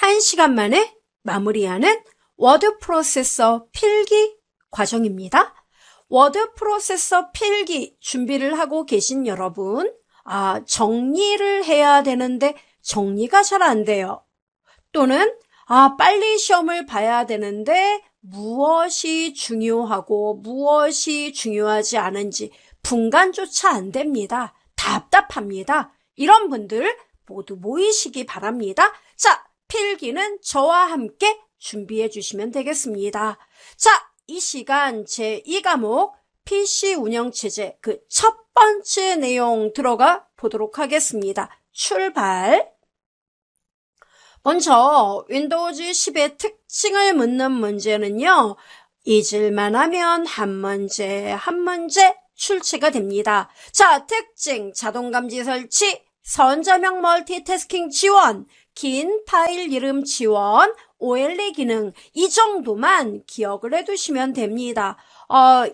1시간 만에 마무리하는 워드 프로세서 필기 과정입니다. 워드 프로세서 필기 준비를 하고 계신 여러분, 정리를 해야 되는데 정리가 잘 안 돼요. 또는 빨리 시험을 봐야 되는데 무엇이 중요하고 무엇이 중요하지 않은지 분간조차 안 됩니다. 답답합니다. 이런 분들 모두 모이시기 바랍니다. 자, 필기는 저와 함께 준비해 주시면 되겠습니다. 자, 이 시간 제2과목 PC 운영체제 그 첫 번째 내용 들어가 보도록 하겠습니다. 출발! 먼저 윈도우즈 10의 특징을 묻는 문제는요. 잊을만 하면 한 문제 출제가 됩니다. 자, 특징, 자동감지 설치, 선저명 멀티태스킹 지원, 긴 파일 이름 지원, OLE 기능 이 정도만 기억을 해두시면 됩니다.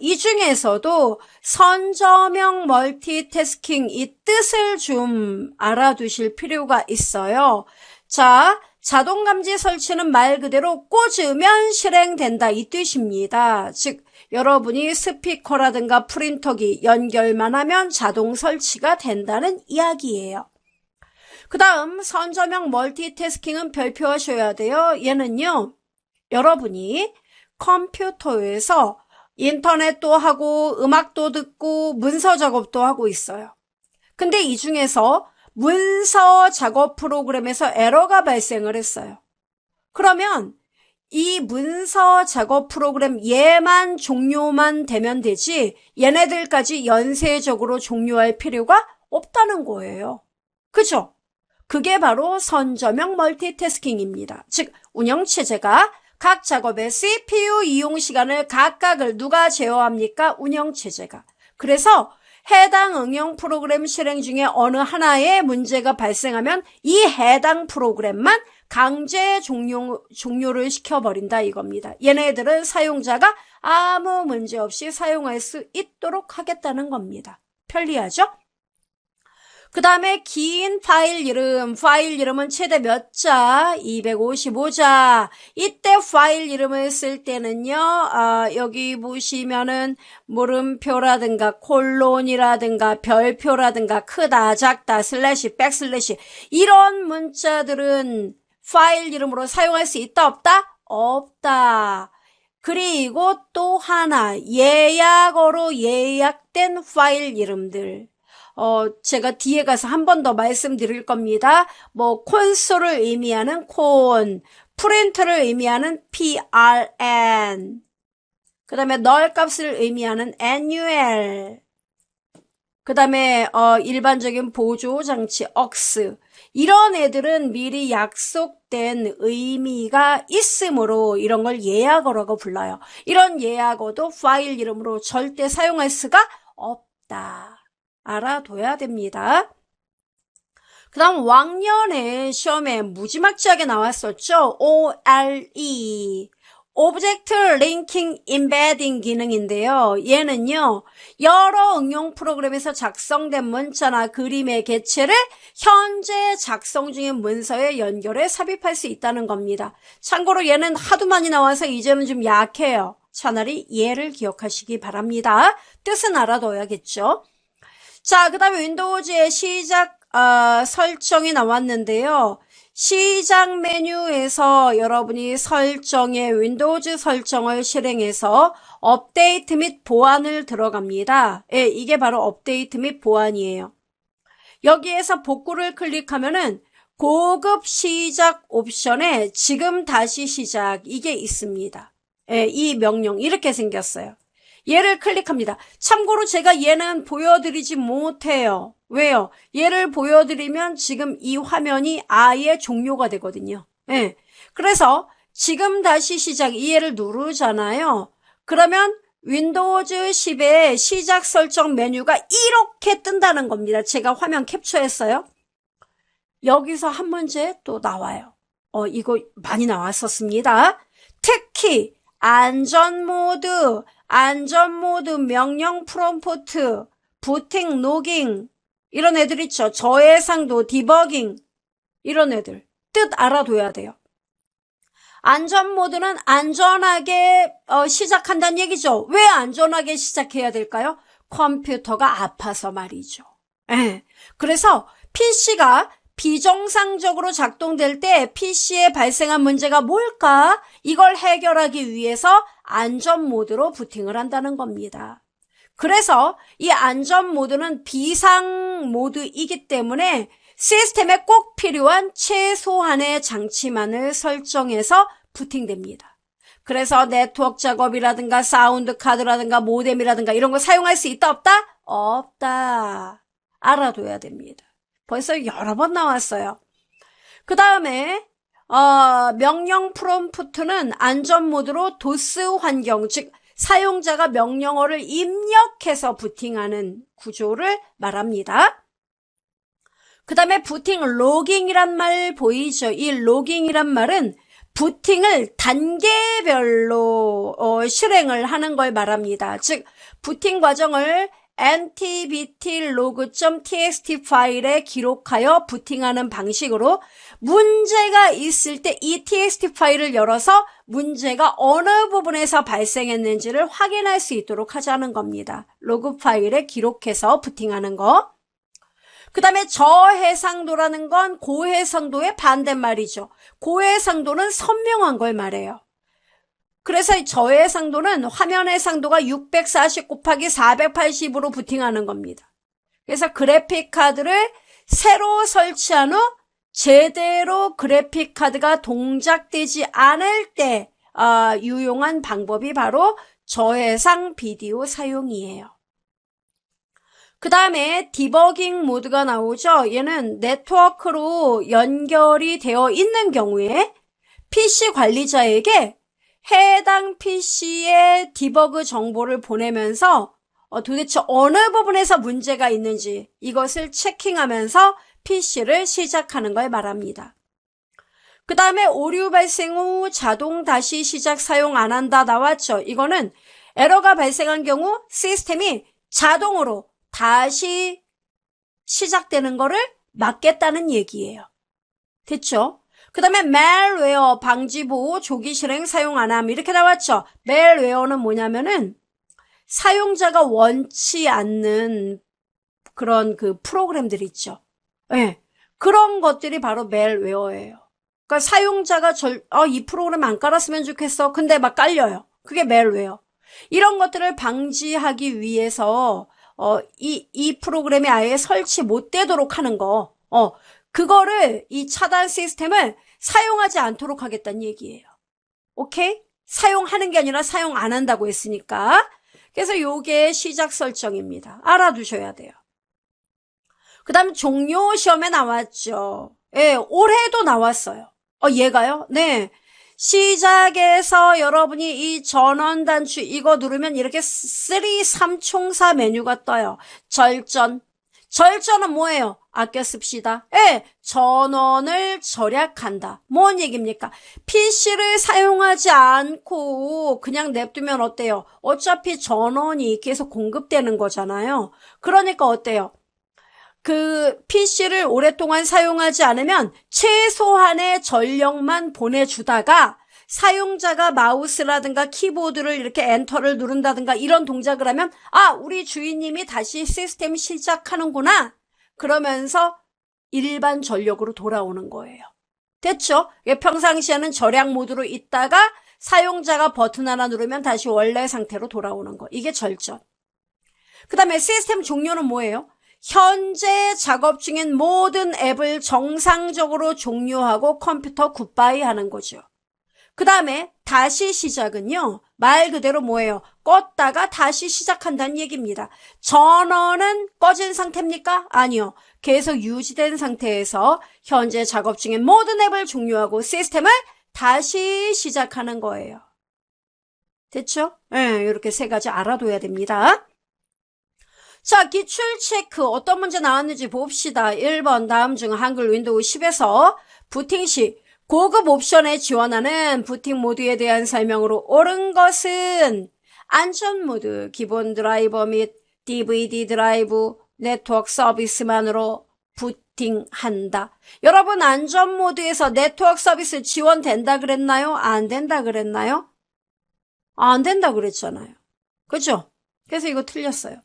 이 중에서도 선저명 멀티태스킹 이 뜻을 좀 알아두실 필요가 있어요. 자, 자동감지 설치는 말 그대로 꽂으면 실행된다 이 뜻입니다. 즉 여러분이 스피커라든가 프린터기 연결만 하면 자동 설치가 된다는 이야기예요. 그 다음 선저명 멀티태스킹은 별표하셔야 돼요. 얘는요, 여러분이 컴퓨터에서 인터넷도 하고 음악도 듣고 문서 작업도 하고 있어요. 근데 이 중에서 문서 작업 프로그램에서 에러가 발생을 했어요. 그러면 이 문서 작업 프로그램 얘만 종료만 되면 되지 얘네들까지 연쇄적으로 종료할 필요가 없다는 거예요. 그죠? 그게 바로 선저명 멀티태스킹입니다. 즉 운영체제가 각 작업의 CPU 이용 시간을 각각을 누가 제어합니까? 운영체제가. 그래서 해당 응용 프로그램 실행 중에 어느 하나에 문제가 발생하면 이 해당 프로그램만 강제 종료를 시켜버린다 이겁니다. 얘네들은 사용자가 아무 문제 없이 사용할 수 있도록 하겠다는 겁니다. 편리하죠? 그 다음에 긴 파일 이름은 최대 몇 자? 255자. 이때 파일 이름을 쓸 때는요, 여기 보시면은 물음표라든가 콜론이라든가 별표라든가 크다, 작다, 슬래시, 백슬래시 이런 문자들은 파일 이름으로 사용할 수 있다, 없다? 없다. 그리고 또 하나, 예약어로 예약된 파일 이름들. 제가 뒤에 가서 한 번 더 말씀드릴 겁니다. 콘솔을 의미하는 콘, 프린트를 의미하는 PRN, 그 다음에 널 값을 의미하는 NUL, 그 다음에 일반적인 보조장치 aux, 이런 애들은 미리 약속된 의미가 있으므로 이런 걸 예약어라고 불러요. 이런 예약어도 파일 이름으로 절대 사용할 수가 없다. 알아둬야 됩니다. 그 다음 왕년에 시험에 무지막지하게 나왔었죠. OLE 오브젝트 링킹 임베딩 기능인데요. 얘는요, 여러 응용 프로그램에서 작성된 문자나 그림의 개체를 현재 작성 중인 문서에 연결해 삽입할 수 있다는 겁니다. 참고로 얘는 하도 많이 나와서 이제는 좀 약해요. 차라리 얘를 기억하시기 바랍니다. 뜻은 알아둬야겠죠. 자, 그 다음에 윈도우즈의 시작 설정이 나왔는데요. 시작 메뉴에서 여러분이 윈도우즈 설정을 실행해서 업데이트 및 보안을 들어갑니다. 예, 이게 바로 업데이트 및 보안이에요. 여기에서 복구를 클릭하면은 고급 시작 옵션에 지금 다시 시작 이게 있습니다. 예, 이 명령 이렇게 생겼어요. 얘를 클릭합니다. 참고로 제가 얘는 보여드리지 못해요. 왜요? 얘를 보여드리면 지금 이 화면이 아예 종료가 되거든요. 예. 그래서 지금 다시 시작 이 얘를 누르잖아요. 그러면 윈도우즈 10의 시작 설정 메뉴가 이렇게 뜬다는 겁니다. 제가 화면 캡처했어요. 여기서 한 문제 또 나와요. 이거 많이 나왔었습니다. 특히 안전모드 명령 프롬프트, 부팅, 로깅 이런 애들 있죠. 저해상도, 디버깅 이런 애들 뜻 알아둬야 돼요. 안전 모드는 안전하게 시작한다는 얘기죠. 왜 안전하게 시작해야 될까요? 컴퓨터가 아파서 말이죠. 예. 그래서 PC가 비정상적으로 작동될 때 PC에 발생한 문제가 뭘까? 이걸 해결하기 위해서 안전 모드로 부팅을 한다는 겁니다. 그래서 이 안전 모드는 비상 모드이기 때문에 시스템에 꼭 필요한 최소한의 장치만을 설정해서 부팅됩니다. 그래서 네트워크 작업이라든가 사운드 카드라든가 모뎀이라든가 이런 거 사용할 수 있다 없다? 없다. 알아둬야 됩니다. 벌써 여러 번 나왔어요. 그 다음에 명령 프롬프트는 안전 모드로 도스 환경, 즉 사용자가 명령어를 입력해서 부팅하는 구조를 말합니다. 그 다음에 부팅 로깅이란 말 보이죠? 이 로깅이란 말은 부팅을 단계별로 실행을 하는 걸 말합니다. 즉 부팅 과정을 ntvt-log.txt 파일에 기록하여 부팅하는 방식으로 문제가 있을 때 이 txt 파일을 열어서 문제가 어느 부분에서 발생했는지를 확인할 수 있도록 하자는 겁니다. 로그 파일에 기록해서 부팅하는 거. 그 다음에 저해상도라는 건 고해상도의 반대말이죠. 고해상도는 선명한 걸 말해요. 그래서 저해상도는 화면 해상도가 640 곱하기 480으로 부팅하는 겁니다. 그래서 그래픽카드를 새로 설치한 후 제대로 그래픽카드가 동작되지 않을 때 유용한 방법이 바로 저해상 비디오 사용이에요. 그 다음에 디버깅 모드가 나오죠. 얘는 네트워크로 연결이 되어 있는 경우에 PC 관리자에게 해당 PC의 디버그 정보를 보내면서 도대체 어느 부분에서 문제가 있는지 이것을 체킹하면서 PC를 시작하는 걸 말합니다. 그 다음에 오류 발생 후 자동 다시 시작 사용 안 한다 나왔죠. 이거는 에러가 발생한 경우 시스템이 자동으로 다시 시작되는 거를 막겠다는 얘기예요. 됐죠? 그 다음에 멜웨어 방지 보호 조기 실행 사용 안 함 이렇게 나왔죠. 멜웨어는 뭐냐면은 사용자가 원치 않는 그런 그 프로그램들 있죠. 네, 그런 것들이 바로 멜웨어예요. 그러니까 사용자가 이 프로그램 안 깔았으면 좋겠어. 근데 막 깔려요. 그게 멜웨어. 이런 것들을 방지하기 위해서 이 프로그램이 아예 설치 못 되도록 하는 거. 그거를 이 차단 시스템을 사용하지 않도록 하겠다는 얘기예요. 오케이? 사용하는 게 아니라 사용 안 한다고 했으니까. 그래서 요게 시작 설정입니다. 알아두셔야 돼요. 그 다음 종료 시험에 나왔죠. 예, 올해도 나왔어요. 얘가요? 네. 시작에서 여러분이 이 전원 단추 이거 누르면 이렇게 3총사 메뉴가 떠요. 절전은 뭐예요? 아껴 씁시다. 예, 전원을 절약한다. 뭔 얘기입니까? PC를 사용하지 않고 그냥 냅두면 어때요? 어차피 전원이 계속 공급되는 거잖아요. 그러니까 어때요? 그 PC를 오랫동안 사용하지 않으면 최소한의 전력만 보내주다가 사용자가 마우스라든가 키보드를 이렇게 엔터를 누른다든가 이런 동작을 하면 우리 주인님이 다시 시스템 시작하는구나. 그러면서 일반 전력으로 돌아오는 거예요. 됐죠? 평상시에는 절약 모드로 있다가 사용자가 버튼 하나 누르면 다시 원래 상태로 돌아오는 거. 이게 절전. 그 다음에 시스템 종료는 뭐예요? 현재 작업 중인 모든 앱을 정상적으로 종료하고 컴퓨터 굿바이 하는 거죠. 그 다음에 다시 시작은요. 말 그대로 뭐예요? 껐다가 다시 시작한다는 얘기입니다. 전원은 꺼진 상태입니까? 아니요. 계속 유지된 상태에서 현재 작업 중인 모든 앱을 종료하고 시스템을 다시 시작하는 거예요. 됐죠? 네, 이렇게 세 가지 알아둬야 됩니다. 자, 기출 체크 어떤 문제 나왔는지 봅시다. 1번 다음 중 한글 윈도우 10에서 부팅 시 고급 옵션에 지원하는 부팅 모드에 대한 설명으로 옳은 것은 안전 모드, 기본 드라이버 및 DVD 드라이브, 네트워크 서비스만으로 부팅한다. 여러분 안전 모드에서 네트워크 서비스 지원된다 그랬나요? 안 된다 그랬나요? 안 된다 그랬잖아요. 그죠? 그래서 이거 틀렸어요.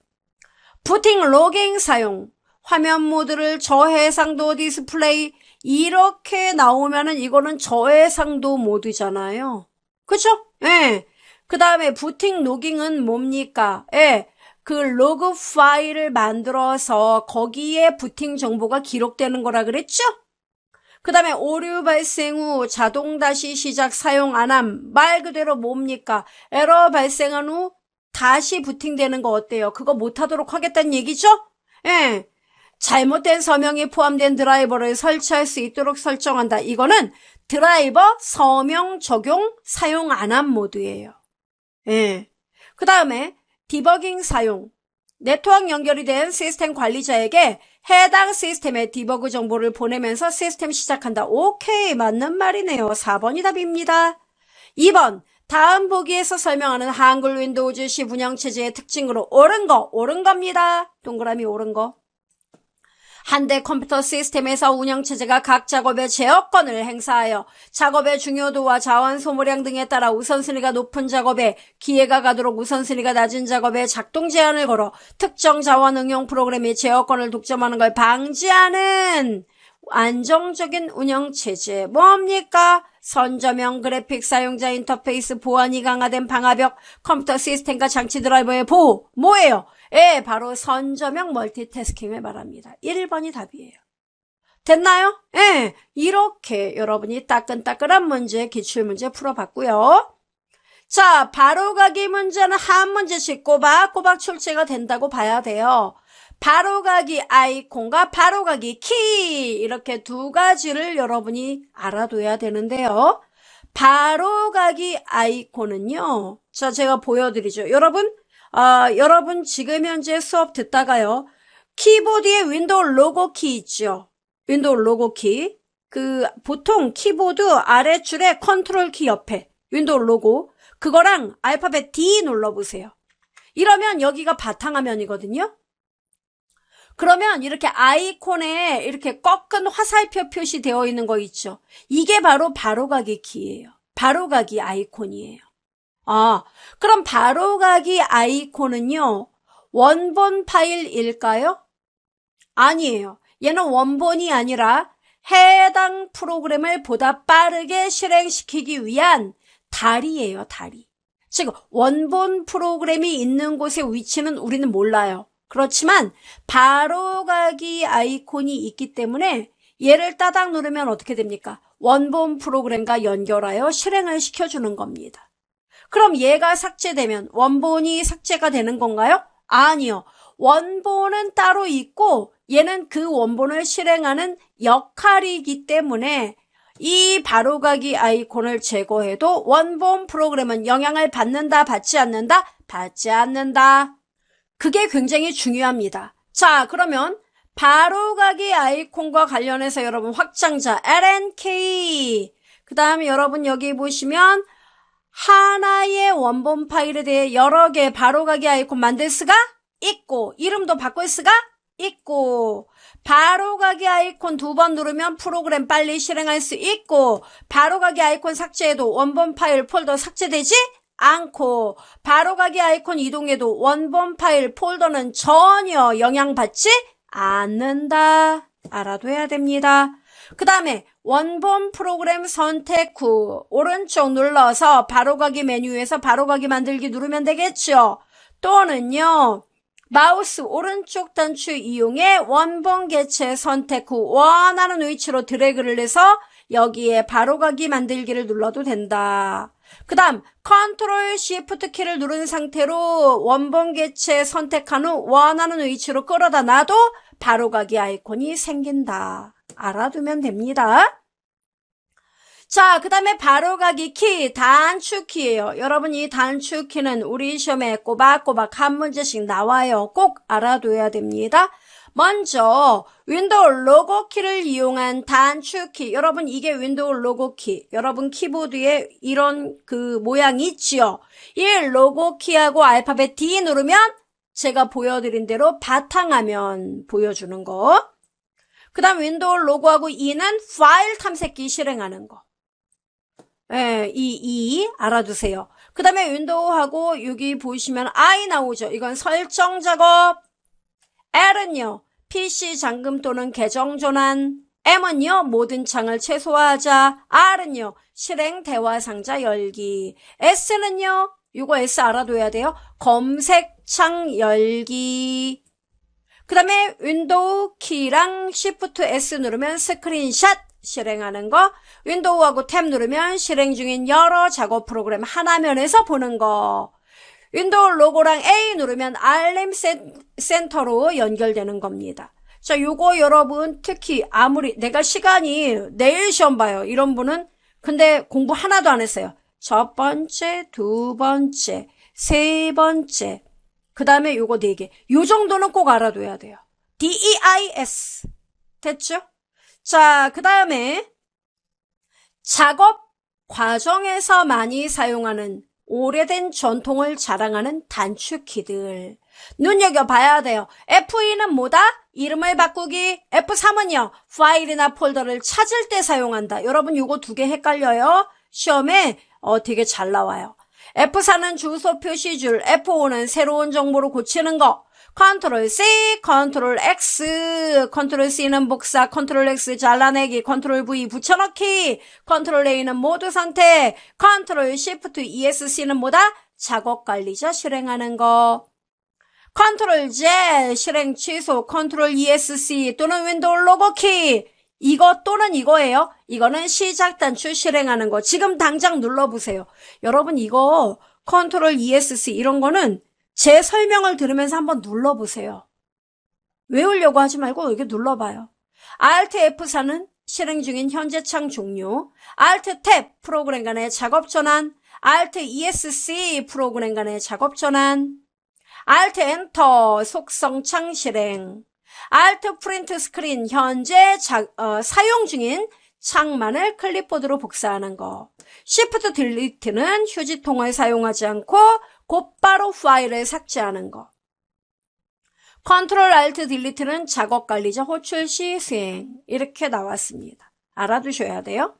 부팅 로깅 사용, 화면 모드를 저해상도 디스플레이 이렇게 나오면은 이거는 저해상도 모드잖아요. 그죠? 예. 그 다음에 부팅 로깅은 뭡니까? 예. 그 로그 파일을 만들어서 거기에 부팅 정보가 기록되는 거라 그랬죠? 그 다음에 오류 발생 후 자동 다시 시작 사용 안함. 말 그대로 뭡니까? 에러 발생한 후 다시 부팅되는 거 어때요? 그거 못하도록 하겠다는 얘기죠? 예. 잘못된 서명이 포함된 드라이버를 설치할 수 있도록 설정한다. 이거는 드라이버 서명 적용 사용 안함 모드예요. 예. 그 다음에 디버깅 사용. 네트워크 연결이 된 시스템 관리자에게 해당 시스템의 디버그 정보를 보내면서 시스템 시작한다. 오케이, 맞는 말이네요. 4번이 답입니다. 2번, 다음 보기에서 설명하는 한글 윈도우즈 10 운영체제의 특징으로 옳은 겁니다. 동그라미 옳은 거. 한 대 컴퓨터 시스템에서 운영체제가 각 작업의 제어권을 행사하여 작업의 중요도와 자원 소모량 등에 따라 우선순위가 높은 작업에 기회가 가도록 우선순위가 낮은 작업에 작동 제한을 걸어 특정 자원 응용 프로그램이 제어권을 독점하는 걸 방지하는 안정적인 운영체제. 뭡니까? 선저명, 그래픽, 사용자 인터페이스, 보안이 강화된 방화벽, 컴퓨터 시스템과 장치 드라이버의 보호. 뭐예요? 예, 바로 선저명 멀티태스킹을 말합니다. 1번이 답이에요. 됐나요? 예, 이렇게 여러분이 따끈따끈한 문제, 기출문제 풀어봤고요. 자, 바로가기 문제는 한 문제씩 꼬박꼬박 출제가 된다고 봐야 돼요. 바로가기 아이콘과 바로가기 키, 이렇게 두 가지를 여러분이 알아둬야 되는데요. 바로가기 아이콘은요, 자, 제가 보여드리죠. 여러분 지금 현재 수업 듣다가요, 키보드에 윈도우 로고 키 있죠. 윈도우 로고 키. 보통 키보드 아래줄에 컨트롤 키 옆에 윈도우 로고, 그거랑 알파벳 D 눌러보세요. 이러면 여기가 바탕화면이거든요. 그러면 이렇게 아이콘에 이렇게 꺾은 화살표 표시되어 있는 거 있죠. 이게 바로 바로가기 키예요. 바로가기 아이콘이에요. 그럼 바로가기 아이콘은요, 원본 파일일까요? 아니에요. 얘는 원본이 아니라 해당 프로그램을 보다 빠르게 실행시키기 위한 다리예요, 다리. 즉, 원본 프로그램이 있는 곳의 위치는 우리는 몰라요. 그렇지만 바로가기 아이콘이 있기 때문에 얘를 따닥 누르면 어떻게 됩니까? 원본 프로그램과 연결하여 실행을 시켜주는 겁니다. 그럼 얘가 삭제되면 원본이 삭제가 되는 건가요? 아니요. 원본은 따로 있고 얘는 그 원본을 실행하는 역할이기 때문에 이 바로가기 아이콘을 제거해도 원본 프로그램은 영향을 받는다, 받지 않는다? 받지 않는다. 그게 굉장히 중요합니다. 자, 그러면 바로가기 아이콘과 관련해서 여러분 확장자 LNK, 그 다음에 여러분 여기 보시면 하나의 원본 파일에 대해 여러 개의 바로가기 아이콘 만들 수가 있고, 이름도 바꿀 수가 있고, 바로가기 아이콘 2번 누르면 프로그램 빨리 실행할 수 있고, 바로가기 아이콘 삭제해도 원본 파일 폴더 삭제되지 않고, 바로가기 아이콘 이동해도 원본 파일 폴더는 전혀 영향받지 않는다. 알아둬야 됩니다. 그 다음에 원본 프로그램 선택 후 오른쪽 눌러서 바로가기 메뉴에서 바로가기 만들기 누르면 되겠죠. 또는요, 마우스 오른쪽 단추 이용해 원본 개체 선택 후 원하는 위치로 드래그를 해서 여기에 바로가기 만들기를 눌러도 된다. 그 다음 컨트롤 쉬프트 키를 누른 상태로 원본 개체 선택한 후 원하는 위치로 끌어다 놔도 바로가기 아이콘이 생긴다. 알아두면 됩니다. 자, 그 다음에 바로가기 키, 단축키예요. 여러분 이 단축키는 우리 시험에 꼬박꼬박 한 문제씩 나와요. 꼭 알아둬야 됩니다. 먼저 윈도우 로고 키를 이용한 단축키. 여러분 이게 윈도우 로고 키. 여러분 키보드에 이런 모양이 있지요. 이 로고 키하고 알파벳 D 누르면 제가 보여드린 대로 바탕화면 보여주는 거. 그 다음 윈도우 로그하고 E는 파일 탐색기 실행하는 거. 예, 이 알아두세요. 그 다음에 윈도우하고 여기 보시면 I 나오죠. 이건 설정 작업. L은요, PC 잠금 또는 계정 전환. M은요, 모든 창을 최소화하자. R은요, 실행 대화 상자 열기. S는요, 이거 S 알아둬야 돼요. 검색창 열기. 그 다음에 윈도우 키랑 Shift S 누르면 스크린샷 실행하는 거. 윈도우하고 탭 누르면 실행 중인 여러 작업 프로그램 하나면에서 보는 거. 윈도우 로고랑 A 누르면 알림 센터로 연결되는 겁니다. 자, 요거 여러분 특히 아무리 내가 시간이 내일 시험 봐요. 이런 분은 근데 공부 하나도 안 했어요. 첫 번째, 두 번째, 세 번째. 그 다음에 요거 4개. 요 정도는 꼭 알아둬야 돼요. DEIS. 됐죠? 자, 그 다음에 작업 과정에서 많이 사용하는 오래된 전통을 자랑하는 단축키들. 눈여겨봐야 돼요. F2는 뭐다? 이름을 바꾸기. F3은요. 파일이나 폴더를 찾을 때 사용한다. 여러분 요거 2개 헷갈려요. 시험에 되게 잘 나와요. F4는 주소 표시줄, F5는 새로운 정보로 고치는 거. 컨트롤 C, 컨트롤 X, 컨트롤 C는 복사, 컨트롤 X 잘라내기, 컨트롤 V 붙여넣기, 컨트롤 A는 모두 선택, 컨트롤 Shift ESC는 뭐다? 작업 관리자 실행하는 거. 컨트롤 Z 실행 취소, 컨트롤 ESC 또는 윈도우 로고 키. 이거 또는 이거예요. 이거는 시작 단추 실행하는 거. 지금 당장 눌러보세요. 여러분 이거 컨트롤 ESC 이런 거는 제 설명을 들으면서 한번 눌러보세요. 외우려고 하지 말고 여기 눌러봐요. Alt F4는 실행 중인 현재 창 종료. Alt 탭 프로그램 간의 작업 전환. Alt ESC 프로그램 간의 작업 전환. Alt Enter 속성 창 실행. Alt 프린트 스크린 현재 사용 중인 창만을 클립보드로 복사하는 거. Shift 딜리트는 휴지통을 사용하지 않고 곧바로 파일을 삭제하는 거. Ctrl Alt 딜리트는 작업 관리자 호출 시 수행. 이렇게 나왔습니다. 알아두셔야 돼요.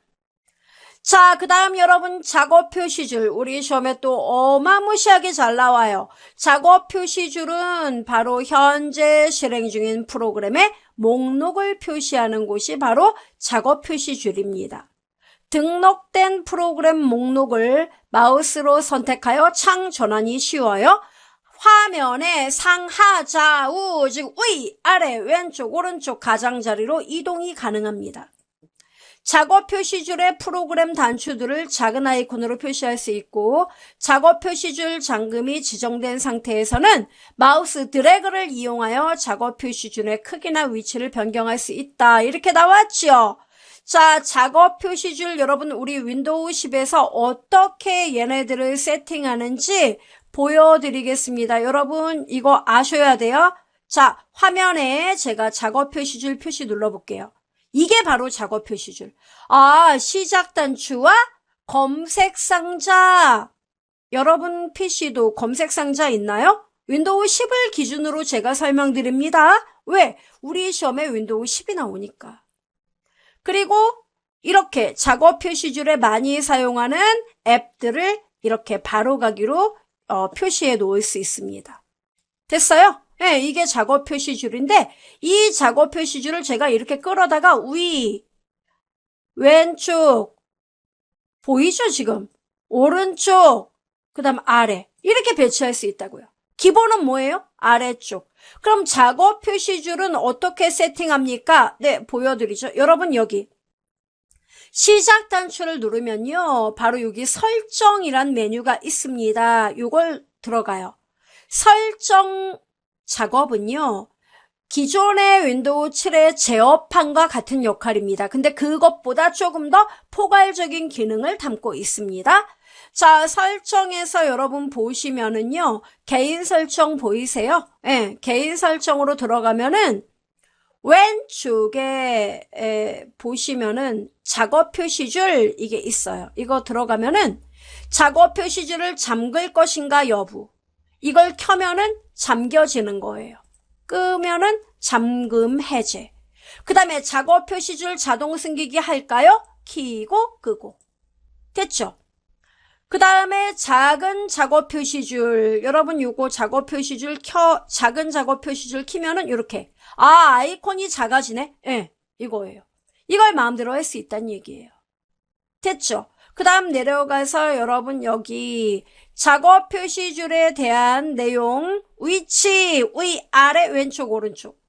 자, 그 다음 여러분 작업 표시줄. 우리 시험에 또 어마무시하게 잘 나와요. 작업 표시줄은 바로 현재 실행 중인 프로그램의 목록을 표시하는 곳이 바로 작업 표시줄입니다. 등록된 프로그램 목록을 마우스로 선택하여 창 전환이 쉬워요. 화면의 상하, 좌우, 즉 위, 아래, 왼쪽, 오른쪽 가장자리로 이동이 가능합니다. 작업 표시줄의 프로그램 단추들을 작은 아이콘으로 표시할 수 있고 작업 표시줄 잠금이 지정된 상태에서는 마우스 드래그를 이용하여 작업 표시줄의 크기나 위치를 변경할 수 있다. 이렇게 나왔죠. 자, 작업 표시줄 여러분 우리 윈도우 10에서 어떻게 얘네들을 세팅하는지 보여드리겠습니다. 여러분 이거 아셔야 돼요. 자, 화면에 제가 작업 표시줄 표시 눌러볼게요. 이게 바로 작업 표시줄. 아, 시작 단추와 검색 상자. 여러분 PC도 검색 상자 있나요? 윈도우 10을 기준으로 제가 설명드립니다. 왜? 우리 시험에 윈도우 10이 나오니까. 그리고 이렇게 작업 표시줄에 많이 사용하는 앱들을 이렇게 바로가기로 표시해 놓을 수 있습니다. 됐어요? 네, 이게 작업 표시줄인데 이 작업 표시줄을 제가 이렇게 끌어다가 위, 왼쪽, 보이죠 지금? 오른쪽, 그 다음 아래 이렇게 배치할 수 있다고요. 기본은 뭐예요? 아래쪽. 그럼 작업 표시줄은 어떻게 세팅합니까? 네, 보여드리죠. 여러분 여기 시작 단추를 누르면요. 바로 여기 설정이란 메뉴가 있습니다. 요걸 들어가요. 설정 작업은요. 기존의 윈도우 7의 제어판과 같은 역할입니다. 근데 그것보다 조금 더 포괄적인 기능을 담고 있습니다. 자, 설정에서 여러분 보시면은요. 개인 설정 보이세요? 네, 개인 설정으로 들어가면은 왼쪽에 보시면은 작업 표시줄 이게 있어요. 이거 들어가면은 작업 표시줄을 잠글 것인가 여부. 이걸 켜면은 잠겨지는 거예요. 끄면은 잠금 해제. 그 다음에 작업 표시줄 자동 숨기기 할까요? 키고 끄고. 됐죠? 그 다음에 작은 작업 표시줄. 여러분 요거 작업 표시줄 작은 작업 표시줄 키면은 이렇게. 아이콘이 작아지네? 예, 이거예요. 이걸 마음대로 할 수 있다는 얘기예요. 됐죠? 그 다음 내려가서 여러분 여기 작업 표시줄에 대한 내용, 위치, 위, 아래, 왼쪽, 오른쪽.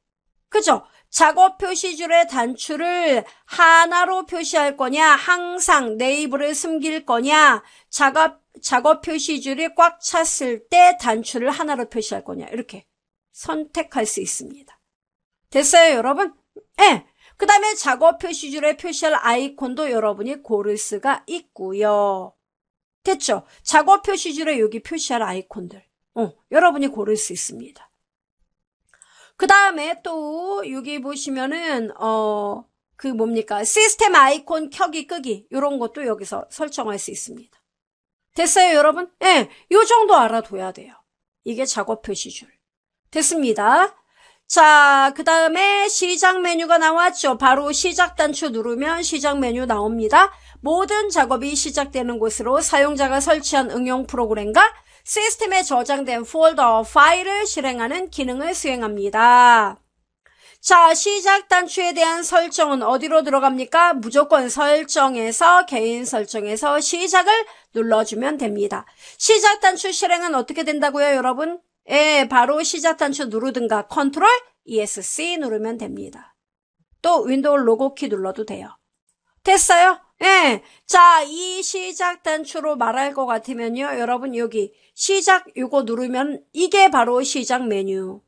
그죠? 작업 표시줄의 단추를 하나로 표시할 거냐, 항상 네이버를 숨길 거냐, 작업 표시줄이 꽉 찼을 때 단추를 하나로 표시할 거냐, 이렇게 선택할 수 있습니다. 됐어요, 여러분? 네. 그 다음에 작업 표시줄에 표시할 아이콘도 여러분이 고를 수가 있고요. 됐죠? 작업 표시줄에 여기 표시할 아이콘들. 여러분이 고를 수 있습니다. 그 다음에 또 여기 보시면은 시스템 아이콘 켜기 끄기 이런 것도 여기서 설정할 수 있습니다. 됐어요, 여러분? 예, 요 정도 알아둬야 돼요. 이게 작업 표시줄. 됐습니다. 자, 그 다음에 시작 메뉴가 나왔죠. 바로 시작 단추 누르면 시작 메뉴 나옵니다. 모든 작업이 시작되는 곳으로 사용자가 설치한 응용 프로그램과 시스템에 저장된 폴더, 파일을 실행하는 기능을 수행합니다. 자, 시작 단추에 대한 설정은 어디로 들어갑니까? 무조건 설정에서, 개인 설정에서 시작을 눌러주면 됩니다. 시작 단추 실행은 어떻게 된다고요, 여러분? 예, 바로 시작 단추 누르든가 컨트롤 ESC 누르면 됩니다. 또 윈도우 로고 키 눌러도 돼요. 됐어요? 예. 자, 이 시작 단추로 말할 것 같으면요, 여러분 여기 시작 요거 누르면 이게 바로 시작 메뉴.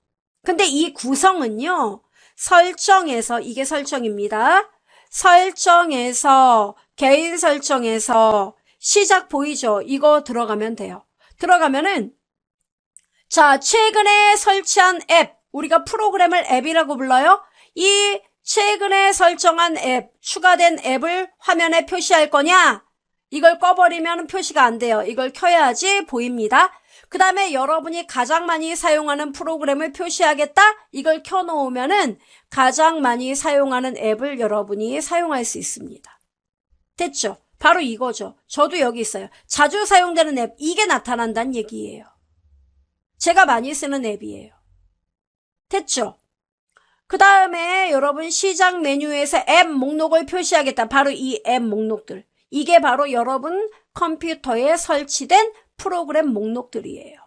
근데 이 구성은요, 설정에서, 이게 설정입니다. 설정에서, 개인 설정에서 시작 보이죠? 이거 들어가면 돼요. 들어가면은 자, 최근에 설치한 앱, 우리가 프로그램을 앱이라고 불러요. 이 최근에 설정한 앱, 추가된 앱을 화면에 표시할 거냐? 이걸 꺼버리면 표시가 안 돼요. 이걸 켜야지 보입니다. 그 다음에 여러분이 가장 많이 사용하는 프로그램을 표시하겠다? 이걸 켜놓으면은 가장 많이 사용하는 앱을 여러분이 사용할 수 있습니다. 됐죠? 바로 이거죠. 저도 여기 있어요. 자주 사용되는 앱, 이게 나타난다는 얘기예요. 제가 많이 쓰는 앱이에요. 됐죠? 그 다음에 여러분 시작 메뉴에서 앱 목록을 표시하겠다. 바로 이 앱 목록들. 이게 바로 여러분 컴퓨터에 설치된 프로그램 목록들이에요.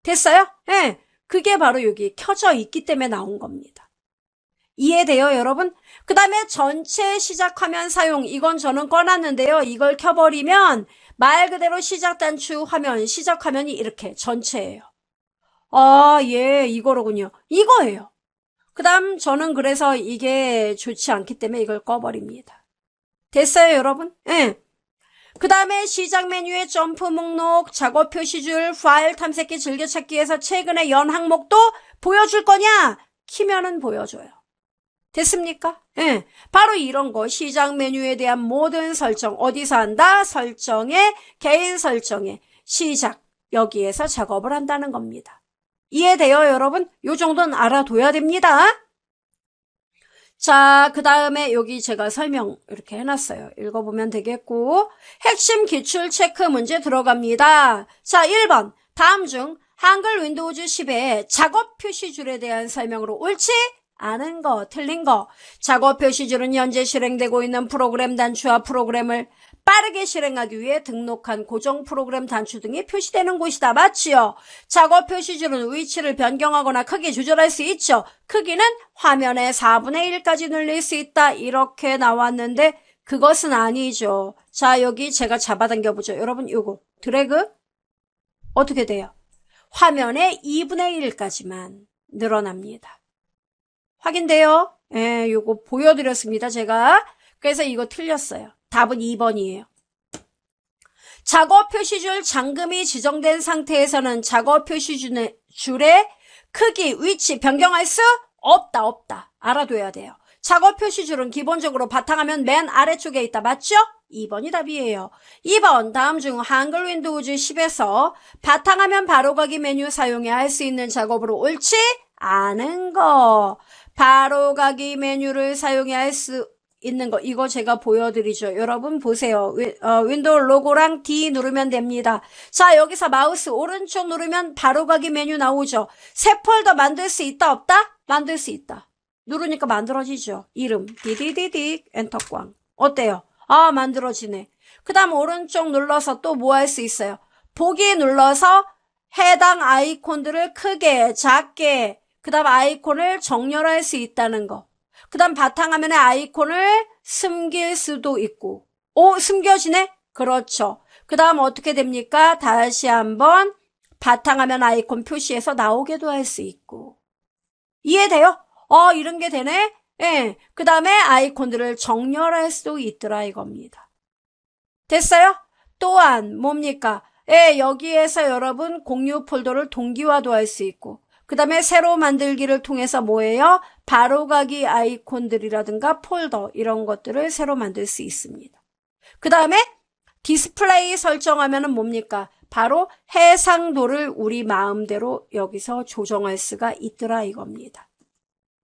됐어요? 네. 그게 바로 여기 켜져 있기 때문에 나온 겁니다. 이해돼요, 여러분? 그 다음에 전체 시작 화면 사용. 이건 저는 꺼놨는데요. 이걸 켜버리면 말 그대로 시작 단추 화면, 시작 화면이 이렇게 전체예요. 예, 이거로군요. 이거예요. 그 다음 저는 그래서 이게 좋지 않기 때문에 이걸 꺼버립니다. 됐어요, 여러분? 예. 그 다음에 시작 메뉴의 점프 목록, 작업 표시줄, 파일 탐색기 즐겨찾기에서 최근에 연 항목도 보여줄 거냐? 키면은 보여줘요. 됐습니까? 예. 바로 이런 거 시작 메뉴에 대한 모든 설정 어디서 한다? 설정에, 개인 설정에, 시작 여기에서 작업을 한다는 겁니다. 이해돼요, 여러분? 요 정도는 알아둬야 됩니다. 자, 그 다음에 여기 제가 설명 이렇게 해놨어요. 읽어보면 되겠고, 핵심 기출 체크 문제 들어갑니다. 자, 1번. 다음 중 한글 윈도우즈 10의 작업 표시줄에 대한 설명으로 옳지? 아는 거, 틀린 거. 작업 표시줄은 현재 실행되고 있는 프로그램 단추와 프로그램을 빠르게 실행하기 위해 등록한 고정 프로그램 단추 등이 표시되는 곳이다. 맞지요? 작업 표시줄은 위치를 변경하거나 크기 조절할 수 있죠. 크기는 화면의 4분의 1까지 늘릴 수 있다. 이렇게 나왔는데 그것은 아니죠. 자, 여기 제가 잡아당겨보죠. 여러분 요거 드래그 어떻게 돼요? 화면의 2분의 1까지만 늘어납니다. 확인돼요? 예, 요거 보여드렸습니다, 제가. 그래서 이거 틀렸어요. 답은 2번이에요. 작업 표시줄 잠금이 지정된 상태에서는 작업 표시줄의 크기, 위치 변경할 수 없다. 알아둬야 돼요. 작업 표시줄은 기본적으로 바탕화면 맨 아래쪽에 있다. 맞죠? 2번이 답이에요. 2번 다음 중 한글 윈도우즈 10에서 바탕화면 바로가기 메뉴 사용해 할 수 있는 작업으로 옳지? 않은 거. 바로가기 메뉴를 사용해야 할 수 있는 거, 이거 제가 보여드리죠. 여러분 보세요. 윈도우 로고랑 D 누르면 됩니다. 자, 여기서 마우스 오른쪽 누르면 바로가기 메뉴 나오죠. 새 폴더 만들 수 있다 없다? 만들 수 있다. 누르니까 만들어지죠. 이름 디디디딕 엔터 꽝. 어때요? 아, 만들어지네. 그 다음 오른쪽 눌러서 또 뭐 할 수 있어요? 보기 눌러서 해당 아이콘들을 크게 작게, 그 다음 아이콘을 정렬할 수 있다는 거. 그 다음 바탕화면에 아이콘을 숨길 수도 있고. 오, 숨겨지네? 그렇죠. 그 다음 어떻게 됩니까? 다시 한번 바탕화면 아이콘 표시해서 나오게도 할 수 있고. 이해돼요? 이런 게 되네? 예. 그 다음에 아이콘들을 정렬할 수도 있더라 이겁니다. 됐어요? 또한 뭡니까? 예, 여기에서 여러분 공유 폴더를 동기화도 할 수 있고, 그 다음에 새로 만들기를 통해서 뭐예요? 바로가기 아이콘들이라든가 폴더 이런 것들을 새로 만들 수 있습니다. 그 다음에 디스플레이 설정하면은 뭡니까? 바로 해상도를 우리 마음대로 여기서 조정할 수가 있더라 이겁니다.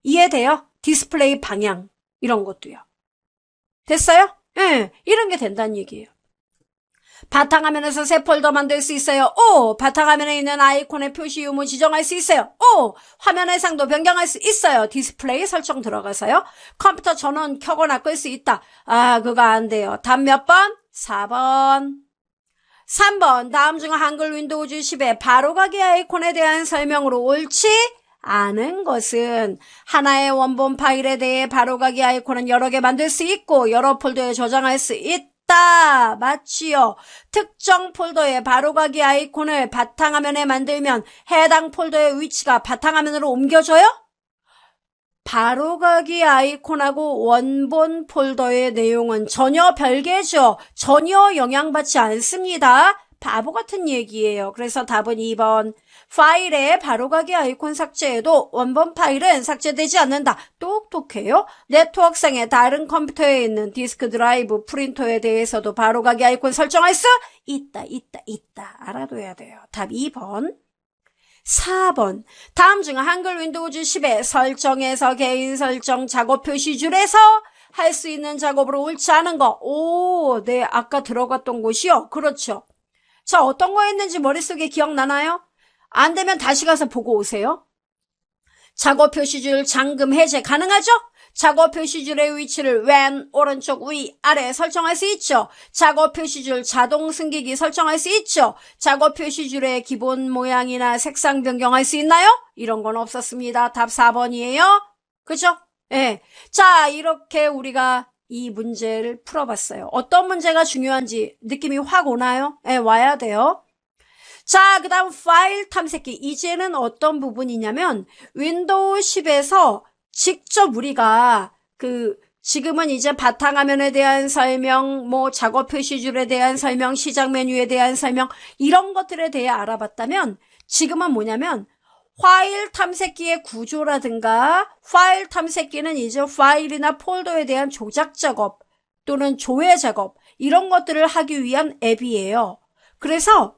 이해돼요? 디스플레이 방향 이런 것도요. 됐어요? 예, 이런 게 된다는 얘기예요. 바탕화면에서 새 폴더 만들 수 있어요. 오, 바탕화면에 있는 아이콘의 표시 유무 지정할 수 있어요. 오, 화면 해상도 변경할 수 있어요. 디스플레이 설정 들어가서요. 컴퓨터 전원 켜거나 끌 수 있다. 아, 그거 안 돼요. 답 몇 번? 4번. 3번. 다음 중 한글 윈도우즈 10의 바로가기 아이콘에 대한 설명으로 옳지 않은 것은 하나의 원본 파일에 대해 바로가기 아이콘은 여러 개 만들 수 있고 여러 폴더에 저장할 수 있다. 맞지요? 특정 폴더의 바로가기 아이콘을 바탕화면에 만들면 해당 폴더의 위치가 바탕화면으로 옮겨져요? 바로가기 아이콘하고 원본 폴더의 내용은 전혀 별개죠. 전혀 영향받지 않습니다. 바보 같은 얘기예요. 그래서 답은 2번. 파일에 바로가기 아이콘 삭제해도 원본 파일은 삭제되지 않는다. 똑똑해요. 네트워크상의 다른 컴퓨터에 있는 디스크 드라이브, 프린터에 대해서도 바로가기 아이콘 설정할 수 있다. 알아둬야 돼요. 답 2번. 4번. 다음 중 한글 윈도우즈 10의 설정에서 개인 설정 작업 표시줄에서 할 수 있는 작업으로 옳지 않은 거. 오, 네, 아까 들어갔던 곳이요. 그렇죠. 자, 어떤 거였는지 머릿속에 기억나나요? 안 되면 다시 가서 보고 오세요. 작업 표시줄 잠금 해제 가능하죠? 작업 표시줄의 위치를 왼, 오른쪽, 위, 아래 설정할 수 있죠. 작업 표시줄 자동 숨기기 설정할 수 있죠. 작업 표시줄의 기본 모양이나 색상 변경할 수 있나요? 이런 건 없었습니다. 답 4번이에요. 그죠? 예. 자, 이렇게 우리가 이 문제를 풀어봤어요. 어떤 문제가 중요한지 느낌이 확 오나요? 예, 와야 돼요. 자, 그 다음 파일 탐색기. 이제는 어떤 부분이냐면 윈도우 10에서 직접 우리가 지금은 이제 바탕화면에 대한 설명, 뭐 작업 표시줄에 대한 설명, 시작 메뉴에 대한 설명 이런 것들에 대해 알아봤다면 지금은 뭐냐면 파일 탐색기의 구조라든가 파일 탐색기는 이제 파일이나 폴더에 대한 조작 작업 또는 조회 작업 이런 것들을 하기 위한 앱이에요. 그래서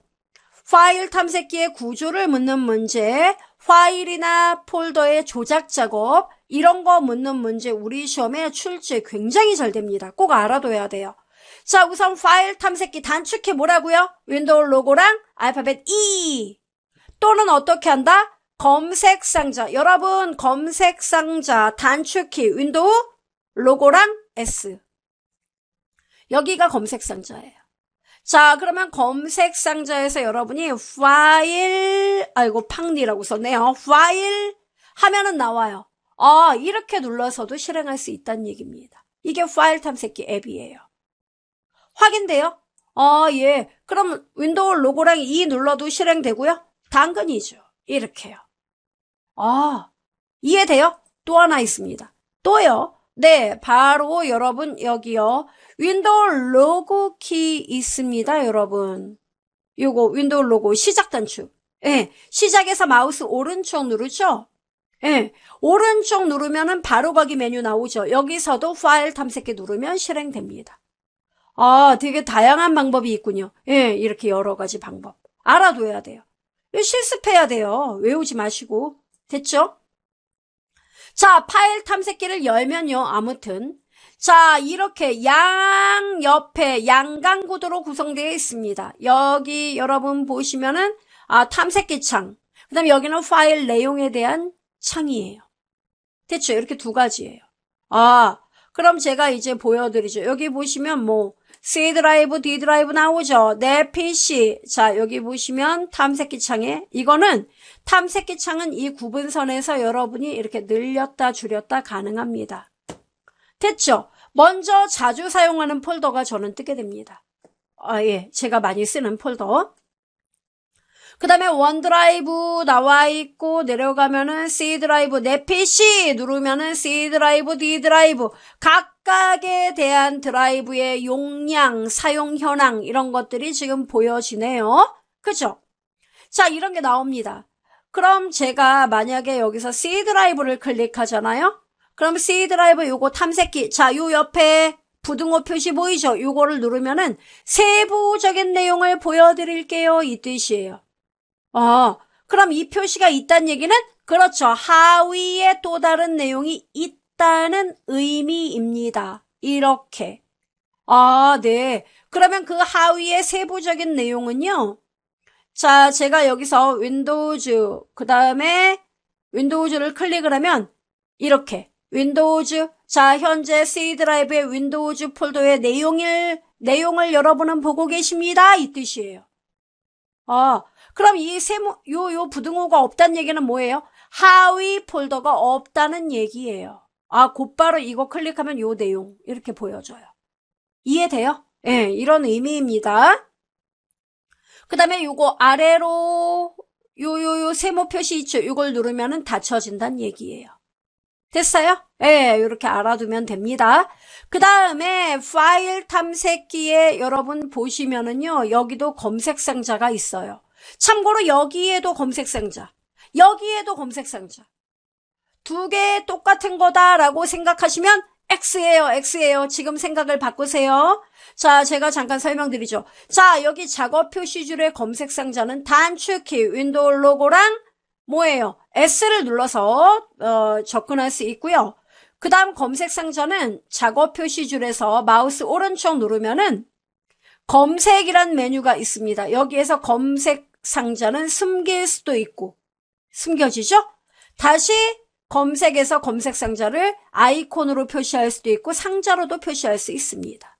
파일 탐색기의 구조를 묻는 문제, 파일이나 폴더의 조작 작업 이런 거 묻는 문제 우리 시험에 출제 굉장히 잘 됩니다. 꼭 알아둬야 돼요. 자, 우선 파일 탐색기 단축키 뭐라고요? 윈도우 로고랑 알파벳 E 또는 어떻게 한다? 검색 상자. 여러분 검색 상자 단축키 윈도우 로고랑 S. 여기가 검색 상자예요. 자, 그러면 검색 상자에서 여러분이 파일, 아이고 팡니라고 썼네요. 파일 하면은 나와요. 이렇게 눌러서도 실행할 수 있다는 얘기입니다. 이게 파일 탐색기 앱이에요. 확인돼요? 예. 그럼 윈도우 로고랑 E 눌러도 실행되고요? 당근이죠. 이렇게요. 이해돼요? 또 하나 있습니다. 또요. 네, 바로 여러분 여기요. 윈도우 로고 키 있습니다, 여러분. 요거 윈도우 로고 시작 단축. 예, 시작에서 마우스 오른쪽 누르죠? 예, 오른쪽 누르면은 바로가기 메뉴 나오죠. 여기서도 파일 탐색기 누르면 실행됩니다. 되게 다양한 방법이 있군요. 예, 이렇게 여러 가지 방법. 알아둬야 돼요. 실습해야 돼요. 외우지 마시고. 됐죠? 자, 파일 탐색기를 열면요. 아무튼 자, 이렇게 양옆에 양강 구도로 구성되어 있습니다. 여기 여러분 보시면은 탐색기 창. 그다음에 여기는 파일 내용에 대한 창이에요. 됐죠? 이렇게 두 가지예요. 그럼 제가 이제 보여드리죠. 여기 보시면 뭐 C 드라이브, D 드라이브 나오죠. 내 PC. 자, 여기 보시면 탐색기 창에 이거는 탐색기 창은 이 구분선에서 여러분이 이렇게 늘렸다 줄였다 가능합니다. 됐죠? 먼저 자주 사용하는 폴더가 저는 뜨게 됩니다. 예, 제가 많이 쓰는 폴더. 그 다음에 원드라이브 나와 있고 내려가면은 C 드라이브, 내 PC 누르면은 C 드라이브, D 드라이브 각각에 대한 드라이브의 용량, 사용 현황 이런 것들이 지금 보여지네요. 그죠? 자, 이런 게 나옵니다. 그럼 제가 만약에 여기서 C 드라이브를 클릭하잖아요. 그럼 C 드라이브 요거 탐색기, 자, 요 옆에 부등호 표시 보이죠? 요거를 누르면은 세부적인 내용을 보여드릴게요. 이 뜻이에요. 그럼 이 표시가 있다는 얘기는 그렇죠. 하위에 또 다른 내용이 있다는 의미입니다. 이렇게. 네. 그러면 그 하위의 세부적인 내용은요. 자, 제가 여기서 윈도우즈, 그 다음에 윈도우즈를 클릭을 하면 이렇게 윈도우즈, 자, 현재 C 드라이브의 윈도우즈 폴더의 내용을 여러분은 보고 계십니다. 이 뜻이에요. 그럼 이 요 부등호가 없다는 얘기는 뭐예요? 하위 폴더가 없다는 얘기예요. 곧바로 이거 클릭하면 요 내용 이렇게 보여줘요. 이해돼요? 예, 이런 의미입니다. 그 다음에 요거 아래로 요 세모 표시 있죠? 요걸 누르면은 닫혀진다는 얘기예요. 됐어요? 예, 이렇게 알아두면 됩니다. 그 다음에 파일 탐색기에 여러분 보시면은요, 여기도 검색 상자가 있어요. 참고로 여기에도 검색 상자, 여기에도 검색 상자. 두 개 똑같은 거다라고 생각하시면 X예요. 지금 생각을 바꾸세요. 자, 제가 잠깐 설명드리죠. 자, 여기 작업 표시줄의 검색 상자는 단축키 윈도우 로고랑 뭐예요? S를 눌러서 접근할 수 있고요. 그 다음 검색 상자는 작업 표시줄에서 마우스 오른쪽 누르면은 검색이란 메뉴가 있습니다. 여기에서 검색 상자는 숨길 수도 있고 숨겨지죠? 다시 검색에서 검색 상자를 아이콘으로 표시할 수도 있고 상자로도 표시할 수 있습니다.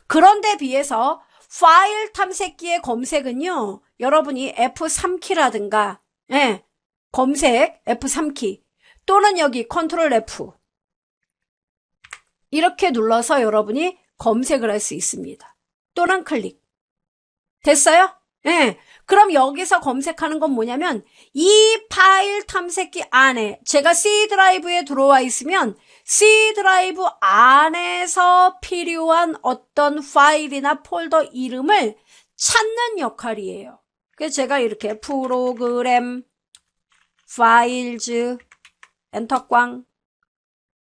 그런데 비해서 파일 탐색기의 검색은요. 여러분이 F3키라든가 검색 F3키 또는 여기 컨트롤 F 이렇게 눌러서 여러분이 검색을 할 수 있습니다. 또는 클릭. 됐어요? 그럼 여기서 검색하는 건 뭐냐면 이 파일 탐색기 안에 제가 C 드라이브에 들어와 있으면 C 드라이브 안에서 필요한 어떤 파일이나 폴더 이름을 찾는 역할이에요. 그래서 제가 이렇게 프로그램 파일즈 엔터꽝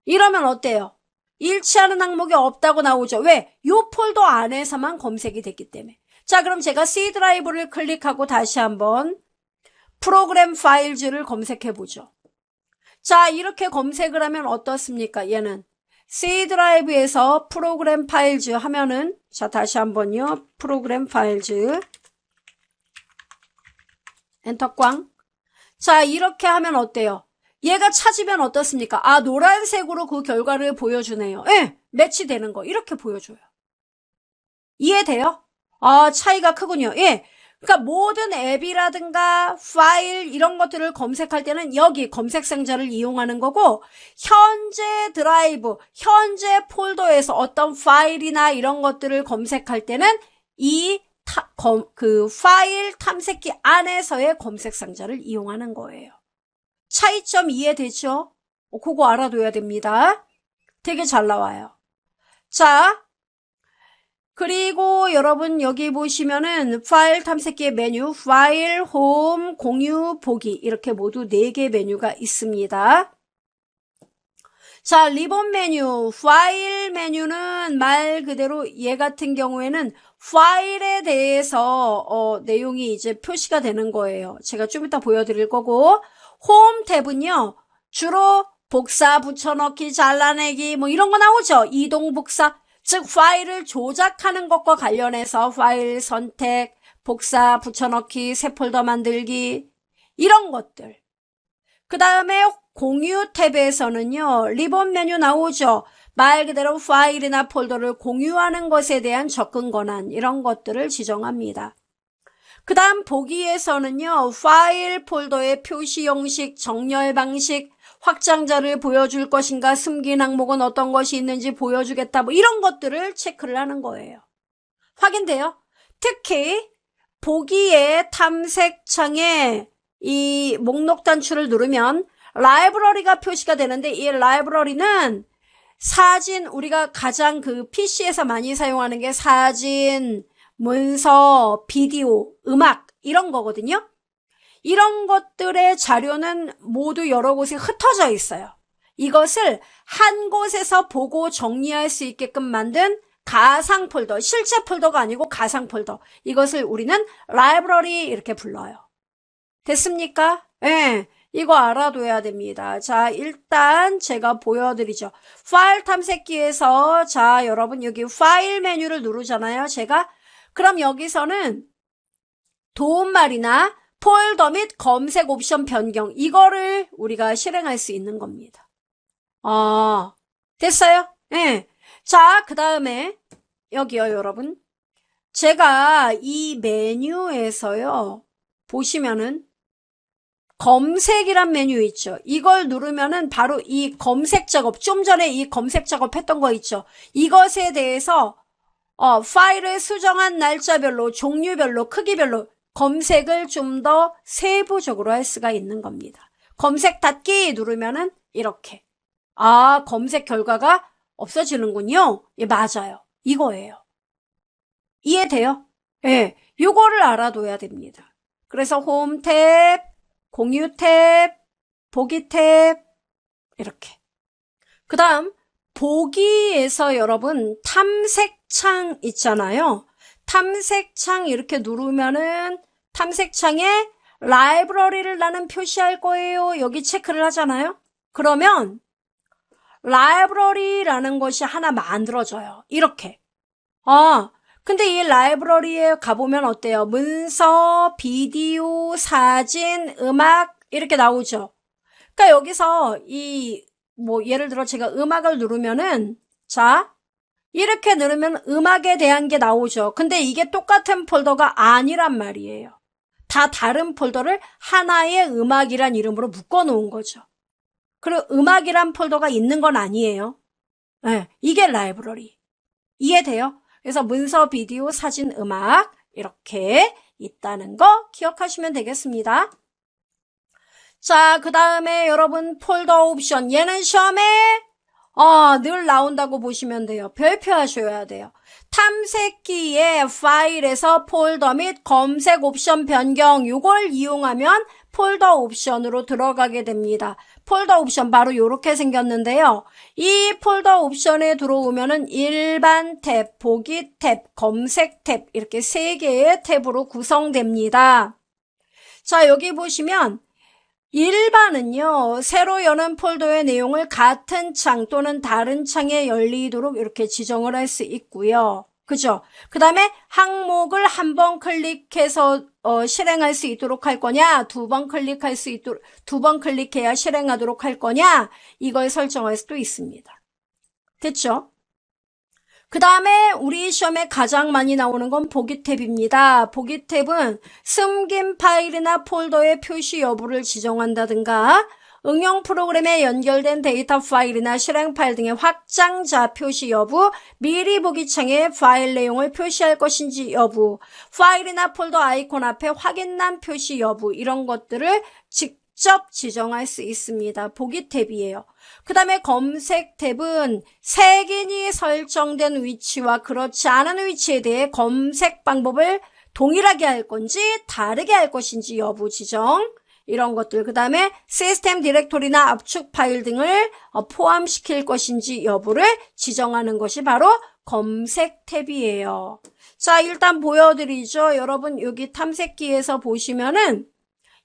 이러면 어때요? 일치하는 항목이 없다고 나오죠. 왜? 요 폴더 안에서만 검색이 됐기 때문에. 자, 그럼 제가 C 드라이브를 클릭하고 다시 한번 프로그램 파일즈를 검색해 보죠. 자, 이렇게 검색을 하면 어떻습니까? 얘는 C 드라이브에서 프로그램 파일즈 하면은 자, 다시 한번요. 프로그램 파일즈 엔터꽝. 자, 이렇게 하면 어때요? 얘가 찾으면 어떻습니까? 노란색으로 그 결과를 보여주네요. 매치되는 거 이렇게 보여줘요. 이해돼요? 차이가 크군요. 그러니까 모든 앱이라든가 파일 이런 것들을 검색할 때는 여기 검색 상자를 이용하는 거고 현재 드라이브, 현재 폴더에서 어떤 파일이나 이런 것들을 검색할 때는 그 파일 탐색기 안에서의 검색 상자를 이용하는 거예요. 차이점 이해되죠? 그거 알아둬야 됩니다. 되게 잘 나와요. 자, 그리고 여러분 여기 보시면은 파일 탐색기의 메뉴, 파일, 홈, 공유, 보기 이렇게 모두 4개 메뉴가 있습니다. 자, 리본 메뉴, 파일 메뉴는 말 그대로 얘 같은 경우에는 파일에 대해서 내용이 이제 표시가 되는 거예요. 제가 좀 이따 보여드릴 거고 홈 탭은요. 주로 복사, 붙여넣기, 잘라내기 뭐 이런 거 나오죠. 이동, 복사. 즉 파일을 조작하는 것과 관련해서 파일 선택, 복사, 붙여넣기, 새 폴더 만들기 이런 것들. 그 다음에 공유 탭에서는요. 리본 메뉴 나오죠. 말 그대로 파일이나 폴더를 공유하는 것에 대한 접근 권한 이런 것들을 지정합니다. 그 다음 보기에서는요. 파일 폴더의 표시 형식, 정렬 방식, 확장자를 보여줄 것인가, 숨긴 항목은 어떤 것이 있는지 보여주겠다 뭐 이런 것들을 체크를 하는 거예요. 확인돼요? 특히 보기의 탐색창에 이 목록 단추를 누르면 라이브러리가 표시가 되는데 이 라이브러리는 사진, 우리가 가장 그 PC에서 많이 사용하는 게 사진, 문서, 비디오, 음악 이런 거거든요. 이런 것들의 자료는 모두 여러 곳에 흩어져 있어요. 이것을 한 곳에서 보고 정리할 수 있게끔 만든 가상 폴더, 실제 폴더가 아니고 가상 폴더. 이것을 우리는 라이브러리 이렇게 불러요. 됐습니까? 네, 이거 알아둬야 됩니다. 자, 일단 제가 보여드리죠. 파일 탐색기에서 자, 여러분 여기 파일 메뉴를 누르잖아요. 제가 그럼 여기서는 도움말이나 폴더 및 검색 옵션 변경 이거를 우리가 실행할 수 있는 겁니다. 됐어요? 네. 자, 그 다음에 여기요 여러분. 제가 이 메뉴에서요 보시면은 검색이란 메뉴 있죠. 이걸 누르면은 바로 이 검색 작업, 좀 전에 이 검색 작업 했던 거 있죠. 이것에 대해서 파일을 수정한 날짜별로, 종류별로, 크기별로 검색을 좀 더 세부적으로 할 수가 있는 겁니다. 검색 닫기 누르면은 이렇게. 검색 결과가 없어지는군요. 예, 맞아요. 이거예요. 이해돼요? 예, 요거를 알아둬야 됩니다. 그래서 홈 탭, 공유 탭, 보기 탭, 이렇게. 그 다음, 보기에서 여러분, 탐색창 있잖아요. 탐색창 이렇게 누르면은 탐색창에 라이브러리를 나는 표시할 거예요. 여기 체크를 하잖아요. 그러면 라이브러리라는 것이 하나 만들어져요. 이렇게. 근데 이 라이브러리에 가보면 어때요? 문서, 비디오, 사진, 음악 이렇게 나오죠. 그러니까 여기서 예를 들어 제가 음악을 누르면은 자, 이렇게 누르면 음악에 대한 게 나오죠. 근데 이게 똑같은 폴더가 아니란 말이에요. 다 다른 폴더를 하나의 음악이란 이름으로 묶어 놓은 거죠. 그리고 음악이란 폴더가 있는 건 아니에요. 네, 이게 라이브러리. 이해돼요? 그래서 문서, 비디오, 사진, 음악 이렇게 있다는 거 기억하시면 되겠습니다. 자, 그 다음에 여러분 폴더 옵션. 얘는 시험에 늘 나온다고 보시면 돼요. 별표하셔야 돼요. 탐색기의 파일에서 폴더 및 검색 옵션 변경 이걸 이용하면 폴더 옵션으로 들어가게 됩니다. 폴더 옵션 바로 이렇게 생겼는데요. 이 폴더 옵션에 들어오면은 일반 탭, 보기 탭, 검색 탭 이렇게 3개의 탭으로 구성됩니다. 자, 여기 보시면 일반은요, 새로 여는 폴더의 내용을 같은 창 또는 다른 창에 열리도록 이렇게 지정을 할 수 있고요. 그죠? 그 다음에 항목을 한 번 클릭해서 실행할 수 있도록 할 거냐, 2번 클릭할 수 있도록, 2번 클릭해야 실행하도록 할 거냐, 이걸 설정할 수도 있습니다. 됐죠? 그 다음에 우리 시험에 가장 많이 나오는 건 보기 탭입니다. 보기 탭은 숨긴 파일이나 폴더의 표시 여부를 지정한다든가 응용 프로그램에 연결된 데이터 파일이나 실행 파일 등의 확장자 표시 여부, 미리 보기 창에 파일 내용을 표시할 것인지 여부, 파일이나 폴더 아이콘 앞에 확인란 표시 여부 이런 것들을 직접 지정할 수 있습니다. 보기 탭이에요. 그 다음에 검색 탭은 색인이 설정된 위치와 그렇지 않은 위치에 대해 검색 방법을 동일하게 할 건지 다르게 할 것인지 여부 지정 이런 것들. 그 다음에 시스템 디렉토리나 압축 파일 등을 포함시킬 것인지 여부를 지정하는 것이 바로 검색 탭이에요. 자, 일단 보여드리죠. 여러분 여기 탐색기에서 보시면은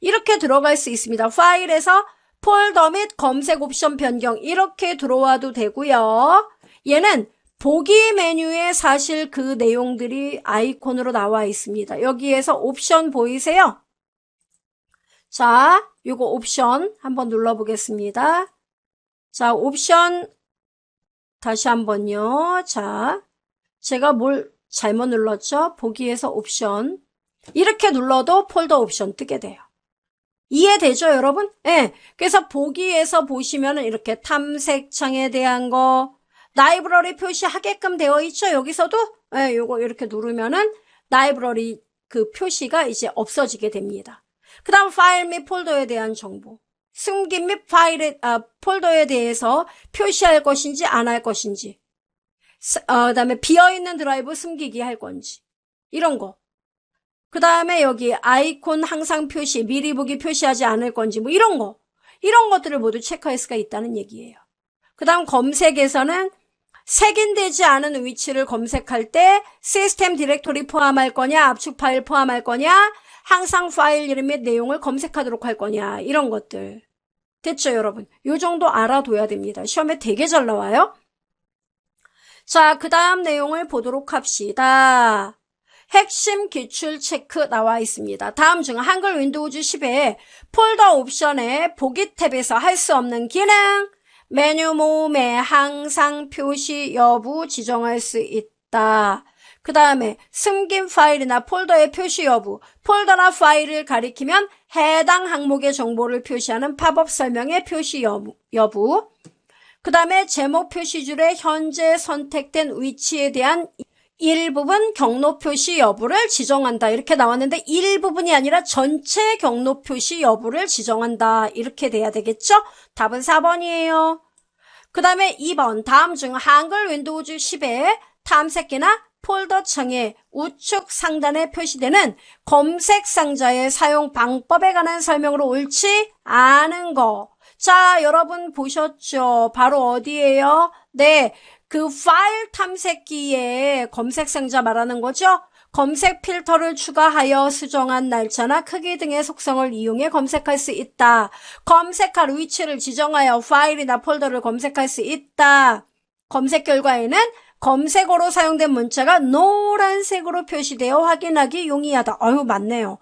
이렇게 들어갈 수 있습니다. 파일에서 폴더 및 검색 옵션 변경 이렇게 들어와도 되고요. 얘는 보기 메뉴에 사실 그 내용들이 아이콘으로 나와 있습니다. 여기에서 옵션 보이세요? 자, 요거 옵션 한번 눌러보겠습니다. 자, 옵션 다시 한번요. 자, 제가 뭘 잘못 눌렀죠? 보기에서 옵션 이렇게 눌러도 폴더 옵션 뜨게 돼요. 이해되죠, 여러분? 네. 그래서 보기에서 보시면은 이렇게 탐색창에 대한 거, 라이브러리 표시하게끔 되어 있죠, 여기서도? 네, 요거 이렇게 누르면은 라이브러리 그 표시가 이제 없어지게 됩니다. 그 다음 파일 및 폴더에 대한 정보. 숨김 및 폴더에 대해서 표시할 것인지 안 할 것인지. 그 다음에 비어있는 드라이브 숨기기 할 건지. 이런 거. 그 다음에 여기 아이콘 항상 표시, 미리 보기 표시하지 않을 건지 뭐 이런 거. 이런 것들을 모두 체크할 수가 있다는 얘기예요. 그 다음 검색에서는 색인되지 않은 위치를 검색할 때 시스템 디렉토리 포함할 거냐, 압축 파일 포함할 거냐, 항상 파일 이름 및 내용을 검색하도록 할 거냐, 이런 것들. 됐죠, 여러분? 요 정도 알아둬야 됩니다. 시험에 되게 잘 나와요. 자, 그 다음 내용을 보도록 합시다. 핵심 기출 체크 나와 있습니다. 다음 중 한글 윈도우즈 10에 폴더 옵션에 보기 탭에서 할 수 없는 기능, 메뉴 모음에 항상 표시 여부 지정할 수 있다. 그 다음에 숨긴 파일이나 폴더의 표시 여부, 폴더나 파일을 가리키면 해당 항목의 정보를 표시하는 팝업 설명의 표시 여부. 그 다음에 제목 표시줄의 현재 선택된 위치에 대한 일부분 경로 표시 여부를 지정한다. 이렇게 나왔는데 일부분이 아니라 전체 경로 표시 여부를 지정한다. 이렇게 돼야 되겠죠? 답은 4번이에요. 그 다음에 2번 다음 중 한글 윈도우즈 10에 탐색기나 폴더 창의 우측 상단에 표시되는 검색 상자의 사용 방법에 관한 설명으로 옳지 않은 거. 자, 여러분 보셨죠? 바로 어디예요? 네, 그 파일 탐색기에 검색 상자 말하는 거죠? 검색 필터를 추가하여 수정한 날짜나 크기 등의 속성을 이용해 검색할 수 있다. 검색할 위치를 지정하여 파일이나 폴더를 검색할 수 있다. 검색 결과에는 검색어로 사용된 문자가 노란색으로 표시되어 확인하기 용이하다. 아유, 맞네요.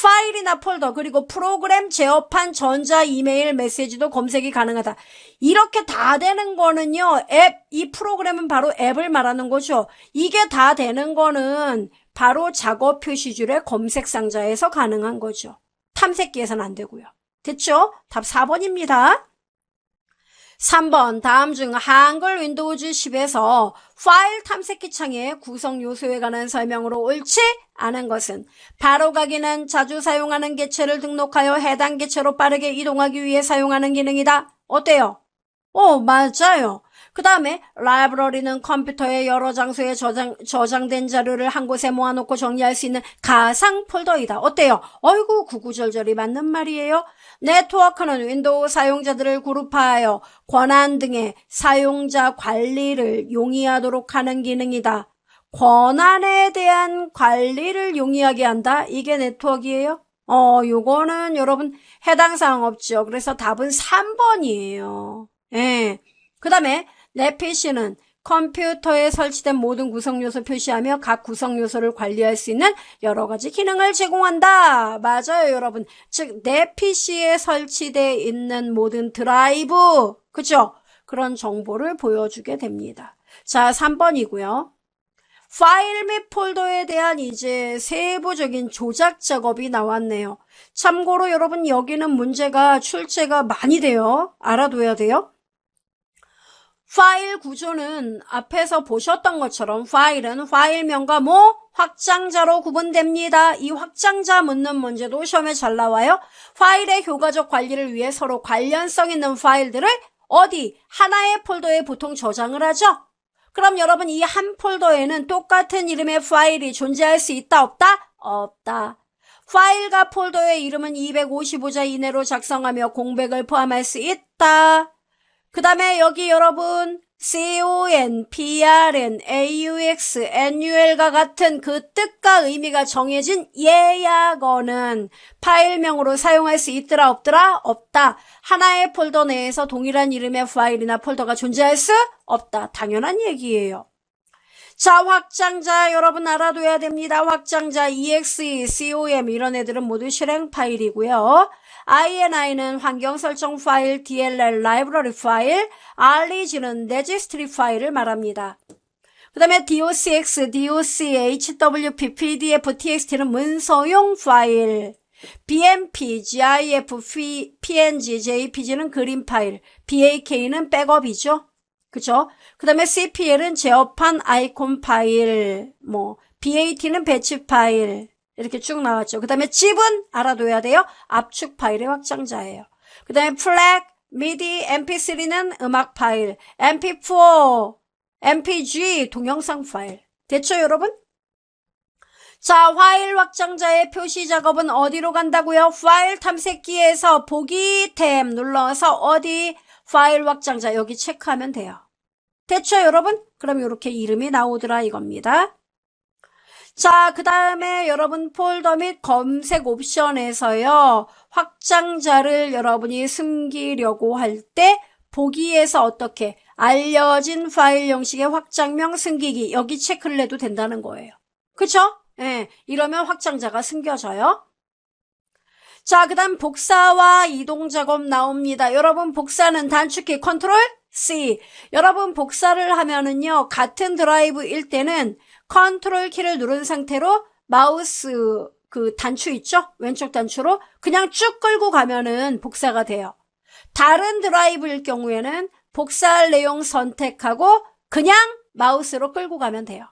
파일이나 폴더 그리고 프로그램 제어판 전자 이메일 메시지도 검색이 가능하다. 이렇게 다 되는 거는요. 이 프로그램은 바로 앱을 말하는 거죠. 이게 다 되는 거는 바로 작업 표시줄의 검색 상자에서 가능한 거죠. 탐색기에서는 안 되고요. 됐죠? 답 4번입니다. 3번 다음 중 한글 윈도우즈 10에서 파일 탐색기 창의 구성 요소에 관한 설명으로 옳지 않은 것은 바로가기는 자주 사용하는 개체를 등록하여 해당 개체로 빠르게 이동하기 위해 사용하는 기능이다. 어때요? 맞아요. 그 다음에 라이브러리는 컴퓨터의 여러 장소에 저장된 자료를 한 곳에 모아놓고 정리할 수 있는 가상 폴더이다. 어때요? 어이구 구구절절이 맞는 말이에요. 네트워크는 윈도우 사용자들을 그룹화하여 권한 등의 사용자 관리를 용이하도록 하는 기능이다. 권한에 대한 관리를 용이하게 한다. 이게 네트워크예요? 요거는 여러분 해당 사항 없죠. 그래서 답은 3번이에요. 예. 그 다음에 내 PC는 컴퓨터에 설치된 모든 구성 요소 표시하며 각 구성 요소를 관리할 수 있는 여러 가지 기능을 제공한다. 맞아요, 여러분. 즉, 내 PC에 설치되어 있는 모든 드라이브, 그죠? 그런 정보를 보여주게 됩니다. 자, 3번이고요. 파일 및 폴더에 대한 이제 세부적인 조작 작업이 나왔네요. 참고로 여러분 여기는 문제가 출제가 많이 돼요. 알아둬야 돼요. 파일 구조는 앞에서 보셨던 것처럼 파일은 파일명과 확장자로 구분됩니다. 이 확장자 묻는 문제도 시험에 잘 나와요. 파일의 효과적 관리를 위해 서로 관련성 있는 파일들을 하나의 폴더에 보통 저장을 하죠. 그럼 여러분 이 한 폴더에는 똑같은 이름의 파일이 존재할 수 있다, 없다? 없다. 파일과 폴더의 이름은 255자 이내로 작성하며 공백을 포함할 수 있다. 그 다음에 여기 여러분 CON, PRN, AUX, NUL과 같은 그 뜻과 의미가 정해진 예약어는 파일명으로 사용할 수 있더라 없더라? 없다. 하나의 폴더 내에서 동일한 이름의 파일이나 폴더가 존재할 수 없다. 당연한 얘기예요. 자, 확장자 여러분 알아둬야 됩니다. 확장자 EXE, COM 이런 애들은 모두 실행 파일이고요. INI는 환경 설정 파일, DLL 라이브러리 파일, RLG는 레지스트리 파일을 말합니다. 그 다음에 DOCX, DOC, HWP, PDF, TXT는 문서용 파일, BMP, GIF, PNG, JPG는 그림 파일, BAK는 백업이죠. 그죠? 그 다음에 CPL은 제어판 아이콘 파일, BAT는 배치 파일, 이렇게 쭉 나왔죠. 그 다음에 칩은 알아둬야 돼요. 압축 파일의 확장자예요. 그 다음에 플렉, MIDI, MP3는 음악 파일, MP4, MPG, 동영상 파일. 됐죠, 여러분? 자, 파일 확장자의 표시 작업은 어디로 간다고요? 파일 탐색기에서 보기 탭 눌러서 어디 파일 확장자 여기 체크하면 돼요. 됐죠, 여러분? 그럼 이렇게 이름이 나오더라 이겁니다. 자, 그 다음에 여러분 폴더 및 검색 옵션에서요. 확장자를 여러분이 숨기려고 할 때 보기에서 어떻게 알려진 파일 형식의 확장명 숨기기 여기 체크를 해도 된다는 거예요. 그쵸? 예, 이러면 확장자가 숨겨져요. 자, 그 다음 복사와 이동 작업 나옵니다. 여러분 복사는 단축키 컨트롤 C. 여러분 복사를 하면은요. 같은 드라이브일 때는 컨트롤 키를 누른 상태로 마우스 그 단추 있죠? 왼쪽 단추로 그냥 쭉 끌고 가면은 복사가 돼요. 다른 드라이브일 경우에는 복사할 내용 선택하고 그냥 마우스로 끌고 가면 돼요.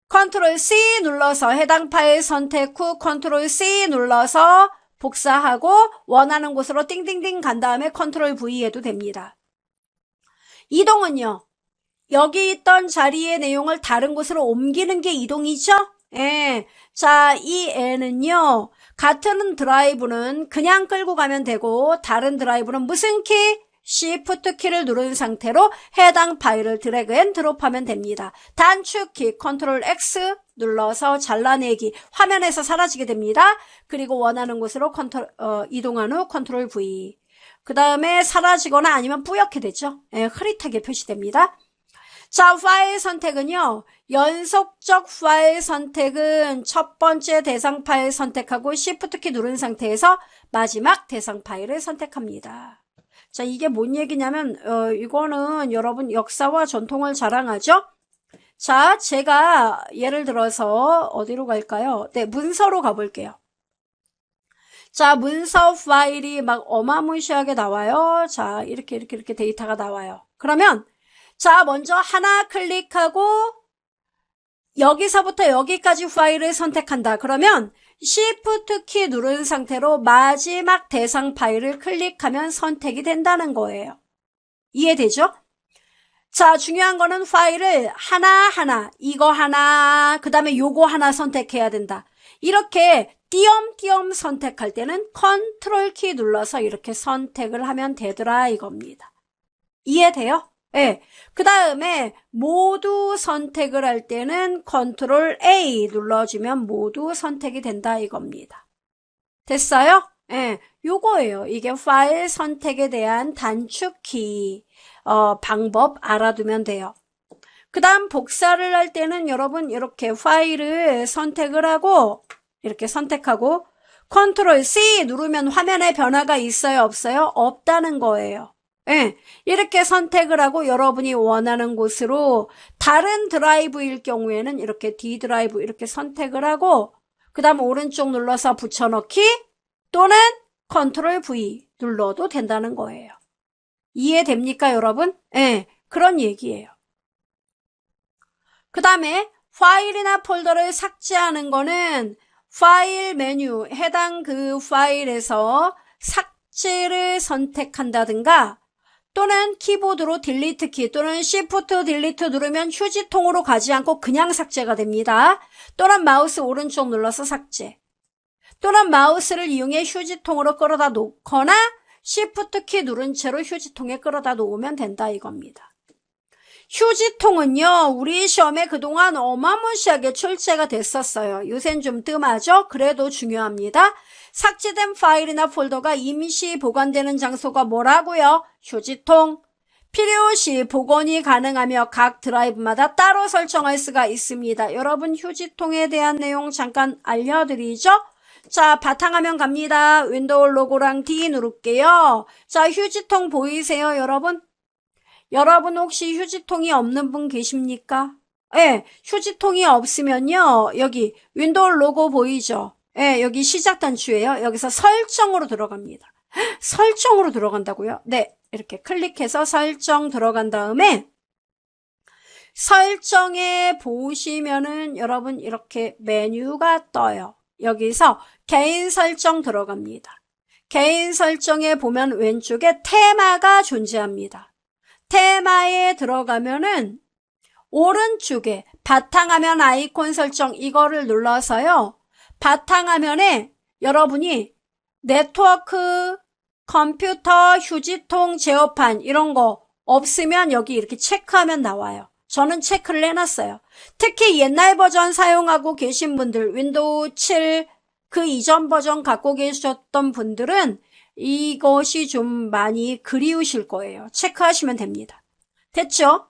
컨트롤 C 눌러서 해당 파일 선택 후 컨트롤 C 눌러서 복사하고 원하는 곳으로 띵띵띵 간 다음에 컨트롤 V 해도 됩니다. 이동은요. 여기 있던 자리의 내용을 다른 곳으로 옮기는 게 이동이죠? 예. 자, 이 애는요. 같은 드라이브는 그냥 끌고 가면 되고 다른 드라이브는 무슨 키? Shift 키를 누른 상태로 해당 파일을 드래그 앤 드롭하면 됩니다. 단축키 컨트롤 X 눌러서 잘라내기 화면에서 사라지게 됩니다. 그리고 원하는 곳으로 이동한 후 컨트롤 V. 그 다음에 사라지거나 아니면 뿌옇게 되죠. 예, 흐릿하게 표시됩니다. 자, 파일 선택은요. 연속적 파일 선택은 첫 번째 대상 파일 선택하고 Shift 키 누른 상태에서 마지막 대상 파일을 선택합니다. 자, 이게 뭔 얘기냐면 이거는 여러분 역사와 전통을 자랑하죠. 자, 제가 예를 들어서 어디로 갈까요? 네, 문서로 가볼게요. 자, 문서 파일이 막 어마무시하게 나와요. 자, 이렇게 데이터가 나와요. 그러면 자, 먼저 하나 클릭하고 여기서부터 여기까지 파일을 선택한다. 그러면 Shift 키 누른 상태로 마지막 대상 파일을 클릭하면 선택이 된다는 거예요. 이해되죠? 자, 중요한 거는 파일을 하나하나, 이거 하나, 그 다음에 요거 하나 선택해야 된다. 이렇게 띄엄띄엄 선택할 때는 컨트롤 키 눌러서 이렇게 선택을 하면 되더라 이겁니다. 이해돼요? 네. 그 다음에 모두 선택을 할 때는 컨트롤 A 눌러주면 모두 선택이 된다 이겁니다. 됐어요? 네. 요거예요. 이게 파일 선택에 대한 단축키 방법 알아두면 돼요. 그 다음 복사를 할 때는 여러분 이렇게 파일을 선택을 하고 이렇게 선택하고 컨트롤 C 누르면 화면에 변화가 있어요 없어요? 없다는 거예요. 네, 이렇게 선택을 하고 여러분이 원하는 곳으로 다른 드라이브일 경우에는 이렇게 D 드라이브 이렇게 선택을 하고 그 다음 오른쪽 눌러서 붙여넣기 또는 컨트롤 V 눌러도 된다는 거예요. 이해됩니까 여러분? 네, 그런 얘기예요. 그 다음에 파일이나 폴더를 삭제하는 거는 파일 메뉴 해당 그 파일에서 삭제를 선택한다든가 또는 키보드로 딜리트 키 또는 Shift 딜리트 누르면 휴지통으로 가지 않고 그냥 삭제가 됩니다. 또는 마우스 오른쪽 눌러서 삭제 또는 마우스를 이용해 휴지통으로 끌어다 놓거나 Shift 키 누른 채로 휴지통에 끌어다 놓으면 된다 이겁니다. 휴지통은요, 우리 시험에 그동안 어마무시하게 출제가 됐었어요. 요샌 좀 뜸하죠? 그래도 중요합니다. 삭제된 파일이나 폴더가 임시 보관되는 장소가 뭐라고요? 휴지통. 필요시 복원이 가능하며 각 드라이브마다 따로 설정할 수가 있습니다. 여러분 휴지통에 대한 내용 잠깐 알려드리죠? 자, 바탕화면 갑니다. 윈도우 로고랑 D 누를게요. 자, 휴지통 보이세요, 여러분? 여러분 혹시 휴지통이 없는 분 계십니까? 예, 휴지통이 없으면요, 여기 윈도우 로고 보이죠? 예, 여기 시작 단추예요. 여기서 설정으로 들어갑니다. 설정으로 들어간다고요? 네, 이렇게 클릭해서 설정 들어간 다음에 설정에 보시면은 여러분 이렇게 메뉴가 떠요. 여기서 개인 설정 들어갑니다. 개인 설정에 보면 왼쪽에 테마가 존재합니다. 테마에 들어가면은 오른쪽에 바탕화면 아이콘 설정 이거를 눌러서요. 바탕화면에 여러분이 네트워크, 컴퓨터, 휴지통, 제어판 이런 거 없으면 여기 이렇게 체크하면 나와요. 저는 체크를 해놨어요. 특히 옛날 버전 사용하고 계신 분들, 윈도우 7 그 이전 버전 갖고 계셨던 분들은 이것이 좀 많이 그리우실 거예요. 체크하시면 됩니다. 됐죠?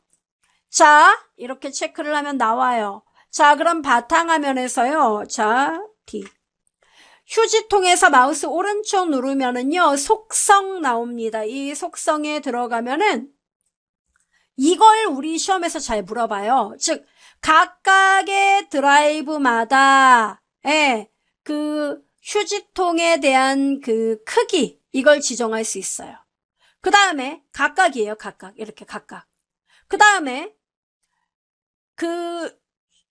자, 이렇게 체크를 하면 나와요. 자, 그럼 바탕화면에서요. 자, D. 휴지통에서 마우스 오른쪽 누르면은요, 속성 나옵니다. 이 속성에 들어가면은 이걸 우리 시험에서 잘 물어봐요. 즉, 각각의 드라이브마다, 그 휴지통에 대한 그 크기, 이걸 지정할 수 있어요. 그 다음에 각각이에요, 각각. 이렇게 각각. 그 다음에 그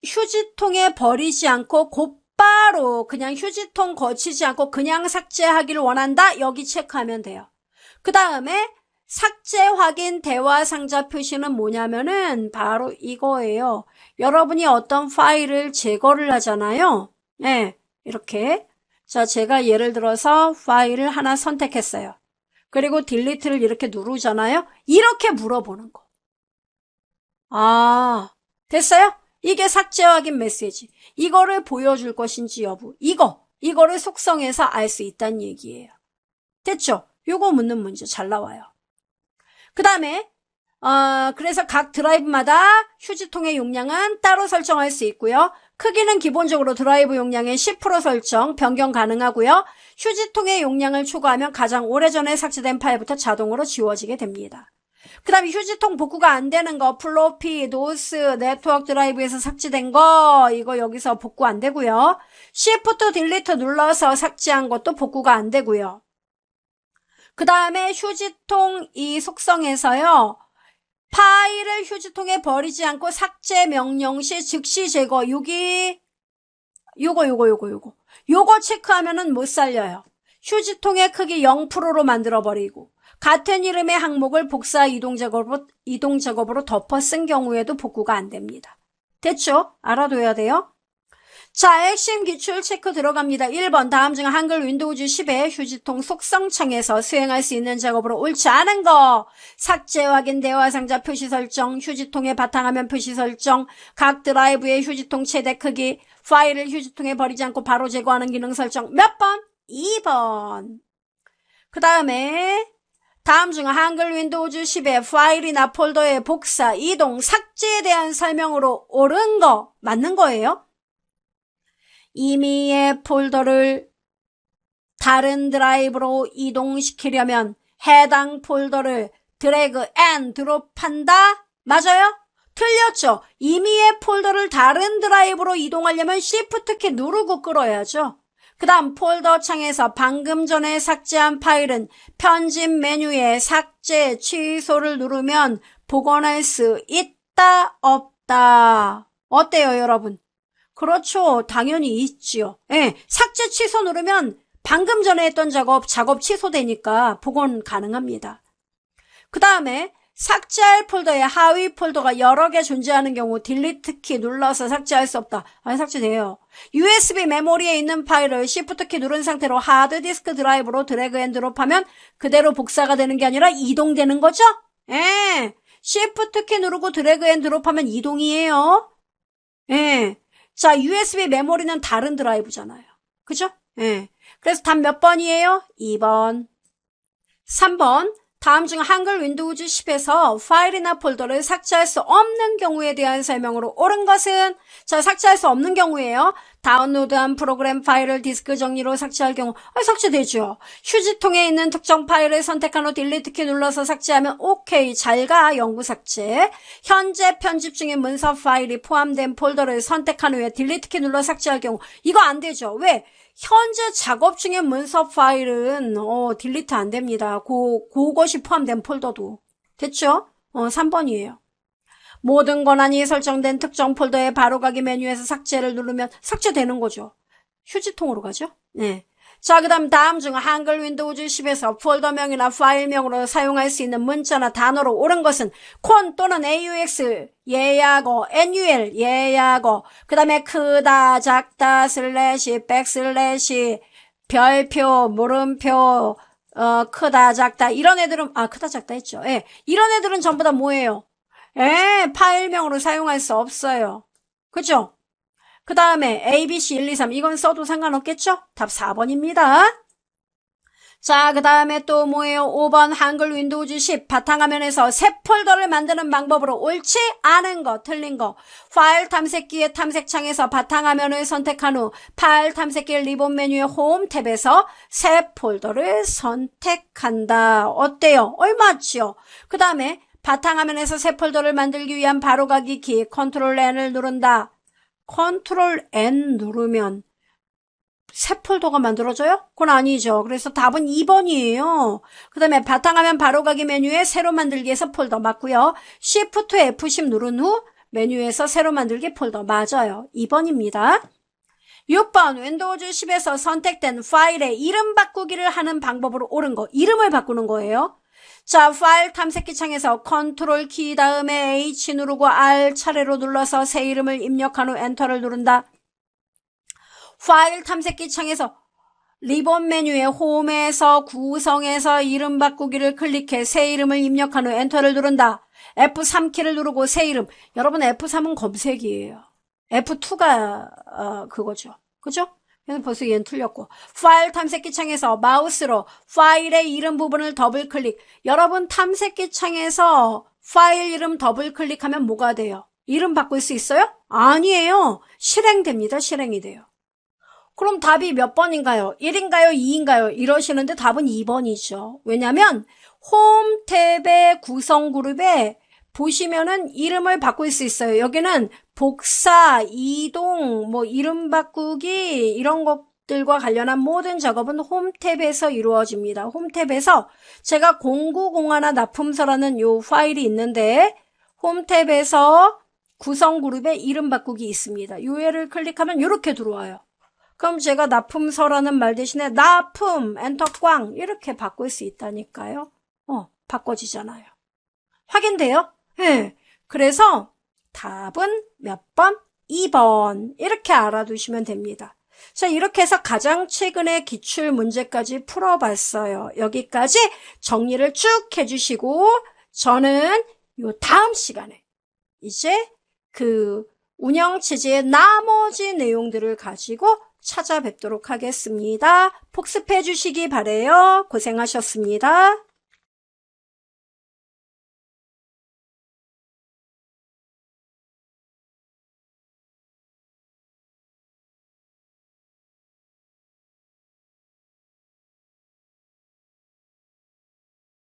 휴지통에 버리지 않고 곧바로 그냥 휴지통 거치지 않고 그냥 삭제하기를 원한다? 여기 체크하면 돼요. 그 다음에 삭제 확인 대화 상자 표시는 뭐냐면은 바로 이거예요. 여러분이 어떤 파일을 제거를 하잖아요. 네, 이렇게. 자, 제가 예를 들어서 파일을 하나 선택했어요. 그리고 딜리트를 이렇게 누르잖아요. 이렇게 물어보는 거. 아, 됐어요? 이게 삭제 확인 메시지. 이거를 보여줄 것인지 여부. 이거를 속성해서 알 수 있다는 얘기예요. 됐죠? 요거 묻는 문제 잘 나와요. 그 다음에 그래서 각 드라이브마다 휴지통의 용량은 따로 설정할 수 있고요. 크기는 기본적으로 드라이브 용량의 10% 설정, 변경 가능하고요. 휴지통의 용량을 초과하면 가장 오래전에 삭제된 파일부터 자동으로 지워지게 됩니다. 그 다음에 휴지통 복구가 안 되는 거, 플로피, 노스, 네트워크 드라이브에서 삭제된 거, 이거 여기서 복구 안 되고요. Shift 딜리트 눌러서 삭제한 것도 복구가 안 되고요. 그 다음에 휴지통 이 속성에서요. 파일을 휴지통에 버리지 않고 삭제 명령 시 즉시 제거. 요거 체크하면은 못 살려요. 휴지통의 크기 0%로 만들어버리고 같은 이름의 항목을 복사 이동 작업으로 덮어 쓴 경우에도 복구가 안 됩니다. 됐죠? 알아둬야 돼요. 자, 핵심 기출 체크 들어갑니다. 1번 다음 중 한글 윈도우즈 10의 휴지통 속성창에서 수행할 수 있는 작업으로 옳지 않은 거. 삭제 확인 대화 상자 표시 설정, 휴지통의 바탕화면 표시 설정, 각 드라이브의 휴지통 최대 크기, 파일을 휴지통에 버리지 않고 바로 제거하는 기능 설정. 몇 번? 2번. 그 다음에 다음 중 한글 윈도우즈 10의 파일이나 폴더의 복사, 이동, 삭제에 대한 설명으로 옳은 거 맞는 거예요? 임의의 폴더를 다른 드라이브로 이동시키려면 해당 폴더를 드래그 앤 드롭한다? 맞아요? 틀렸죠? 임의의 폴더를 다른 드라이브로 이동하려면 Shift 키 누르고 끌어야죠. 그 다음 폴더 창에서 방금 전에 삭제한 파일은 편집 메뉴에 삭제, 취소를 누르면 복원할 수 있다, 없다. 어때요, 여러분? 그렇죠. 당연히 있지요. 예, 삭제 취소 누르면 방금 전에 했던 작업 취소되니까 복원 가능합니다. 그 다음에 삭제할 폴더에 하위 폴더가 여러 개 존재하는 경우 딜리트 키 눌러서 삭제할 수 없다. 아니, 삭제돼요. USB 메모리에 있는 파일을 Shift 키 누른 상태로 하드디스크 드라이브로 드래그 앤 드롭하면 그대로 복사가 되는 게 아니라 이동되는 거죠? 예. Shift 키 누르고 드래그 앤 드롭하면 이동이에요. 예. 자, USB 메모리는 다른 드라이브잖아요. 그죠? 예. 그래서 답 몇 번이에요? 2번. 3번. 다음 중 한글 윈도우즈 10에서 파일이나 폴더를 삭제할 수 없는 경우에 대한 설명으로 옳은 것은? 자, 삭제할 수 없는 경우예요. 다운로드한 프로그램 파일을 디스크 정리로 삭제할 경우 삭제되죠. 휴지통에 있는 특정 파일을 선택한 후 딜리트 키 눌러서 삭제하면 오케이, 잘가, 영구 삭제. 현재 편집 중인 문서 파일이 포함된 폴더를 선택한 후에 딜리트 키 눌러 삭제할 경우 이거 안 되죠. 왜? 현재 작업 중인 문서 파일은 딜리트 안 됩니다. 그것이 포함된 폴더도. 됐죠? 3번이에요. 모든 권한이 설정된 특정 폴더의 바로가기 메뉴에서 삭제를 누르면 삭제되는 거죠. 휴지통으로 가죠? 네. 자, 그 다음 중 한글 윈도우즈 10에서 폴더명이나 파일명으로 사용할 수 있는 문자나 단어로 옳은 것은 콘 또는 AUX, 예약어, NUL, 예약어, 그 다음에 크다, 작다, 슬래시, 백슬래시, 별표, 물음표, 크다, 작다, 이런 애들은, 크다, 작다 했죠. 예. 이런 애들은 전부 다 뭐예요? 예, 파일명으로 사용할 수 없어요. 그죠? 그 다음에 ABC 1, 2, 3 이건 써도 상관없겠죠? 답 4번입니다. 자, 그 다음에 또 뭐예요? 5번 한글 윈도우즈 10 바탕화면에서 새 폴더를 만드는 방법으로 옳지 않은 거, 틀린 거. 파일 탐색기의 탐색창에서 바탕화면을 선택한 후 파일 탐색기 리본 메뉴의 홈 탭에서 새 폴더를 선택한다. 어때요? 맞죠? 그 다음에 바탕화면에서 새 폴더를 만들기 위한 바로가기 키 컨트롤 N을 누른다. 컨트롤 N 누르면 새 폴더가 만들어져요? 그건 아니죠. 그래서 답은 2번이에요. 그 다음에 바탕화면 바로가기 메뉴에 새로 만들기에서 폴더 맞고요. Shift F10 누른 후 메뉴에서 새로 만들기 폴더 맞아요. 2번입니다. 6번 윈도우즈 10에서 선택된 파일의 이름 바꾸기를 하는 방법으로 옳은 거. 이름을 바꾸는 거예요. 자, 파일 탐색기 창에서 컨트롤 키 다음에 H 누르고 R 차례로 눌러서 새 이름을 입력한 후 엔터를 누른다. 파일 탐색기 창에서 리본 메뉴의 홈에서 구성에서 이름 바꾸기를 클릭해 새 이름을 입력한 후 엔터를 누른다. F3키를 누르고 새 이름. 여러분 F3은 검색이에요. F2가 그거죠. 그죠? 그래서 벌써 얘는 틀렸고. 파일 탐색기 창에서 마우스로 파일의 이름 부분을 더블 클릭. 여러분 탐색기 창에서 파일 이름 더블 클릭하면 뭐가 돼요? 이름 바꿀 수 있어요? 아니에요. 실행됩니다. 실행이 돼요. 그럼 답이 몇 번인가요? 1인가요? 2인가요? 이러시는데 답은 2번이죠. 왜냐면 홈 탭의 구성 그룹에 보시면은 이름을 바꿀 수 있어요. 여기는 복사, 이동, 이름 바꾸기 이런 것들과 관련한 모든 작업은 홈 탭에서 이루어집니다. 홈 탭에서 제가 0901 납품서라는 요 파일이 있는데 홈 탭에서 구성 그룹에 이름 바꾸기 있습니다. 요 애를 클릭하면 이렇게 들어와요. 그럼 제가 납품서라는 말 대신에 납품, 엔터 꽝 이렇게 바꿀 수 있다니까요. 바꿔지잖아요. 확인돼요? 네. 그래서 답은 몇 번? 2번. 이렇게 알아두시면 됩니다. 자, 이렇게 해서 가장 최근에 기출 문제까지 풀어봤어요. 여기까지 정리를 쭉 해주시고 저는 요 다음 시간에 이제 그 운영체제의 나머지 내용들을 가지고 찾아뵙도록 하겠습니다. 복습해 주시기 바래요. 고생하셨습니다.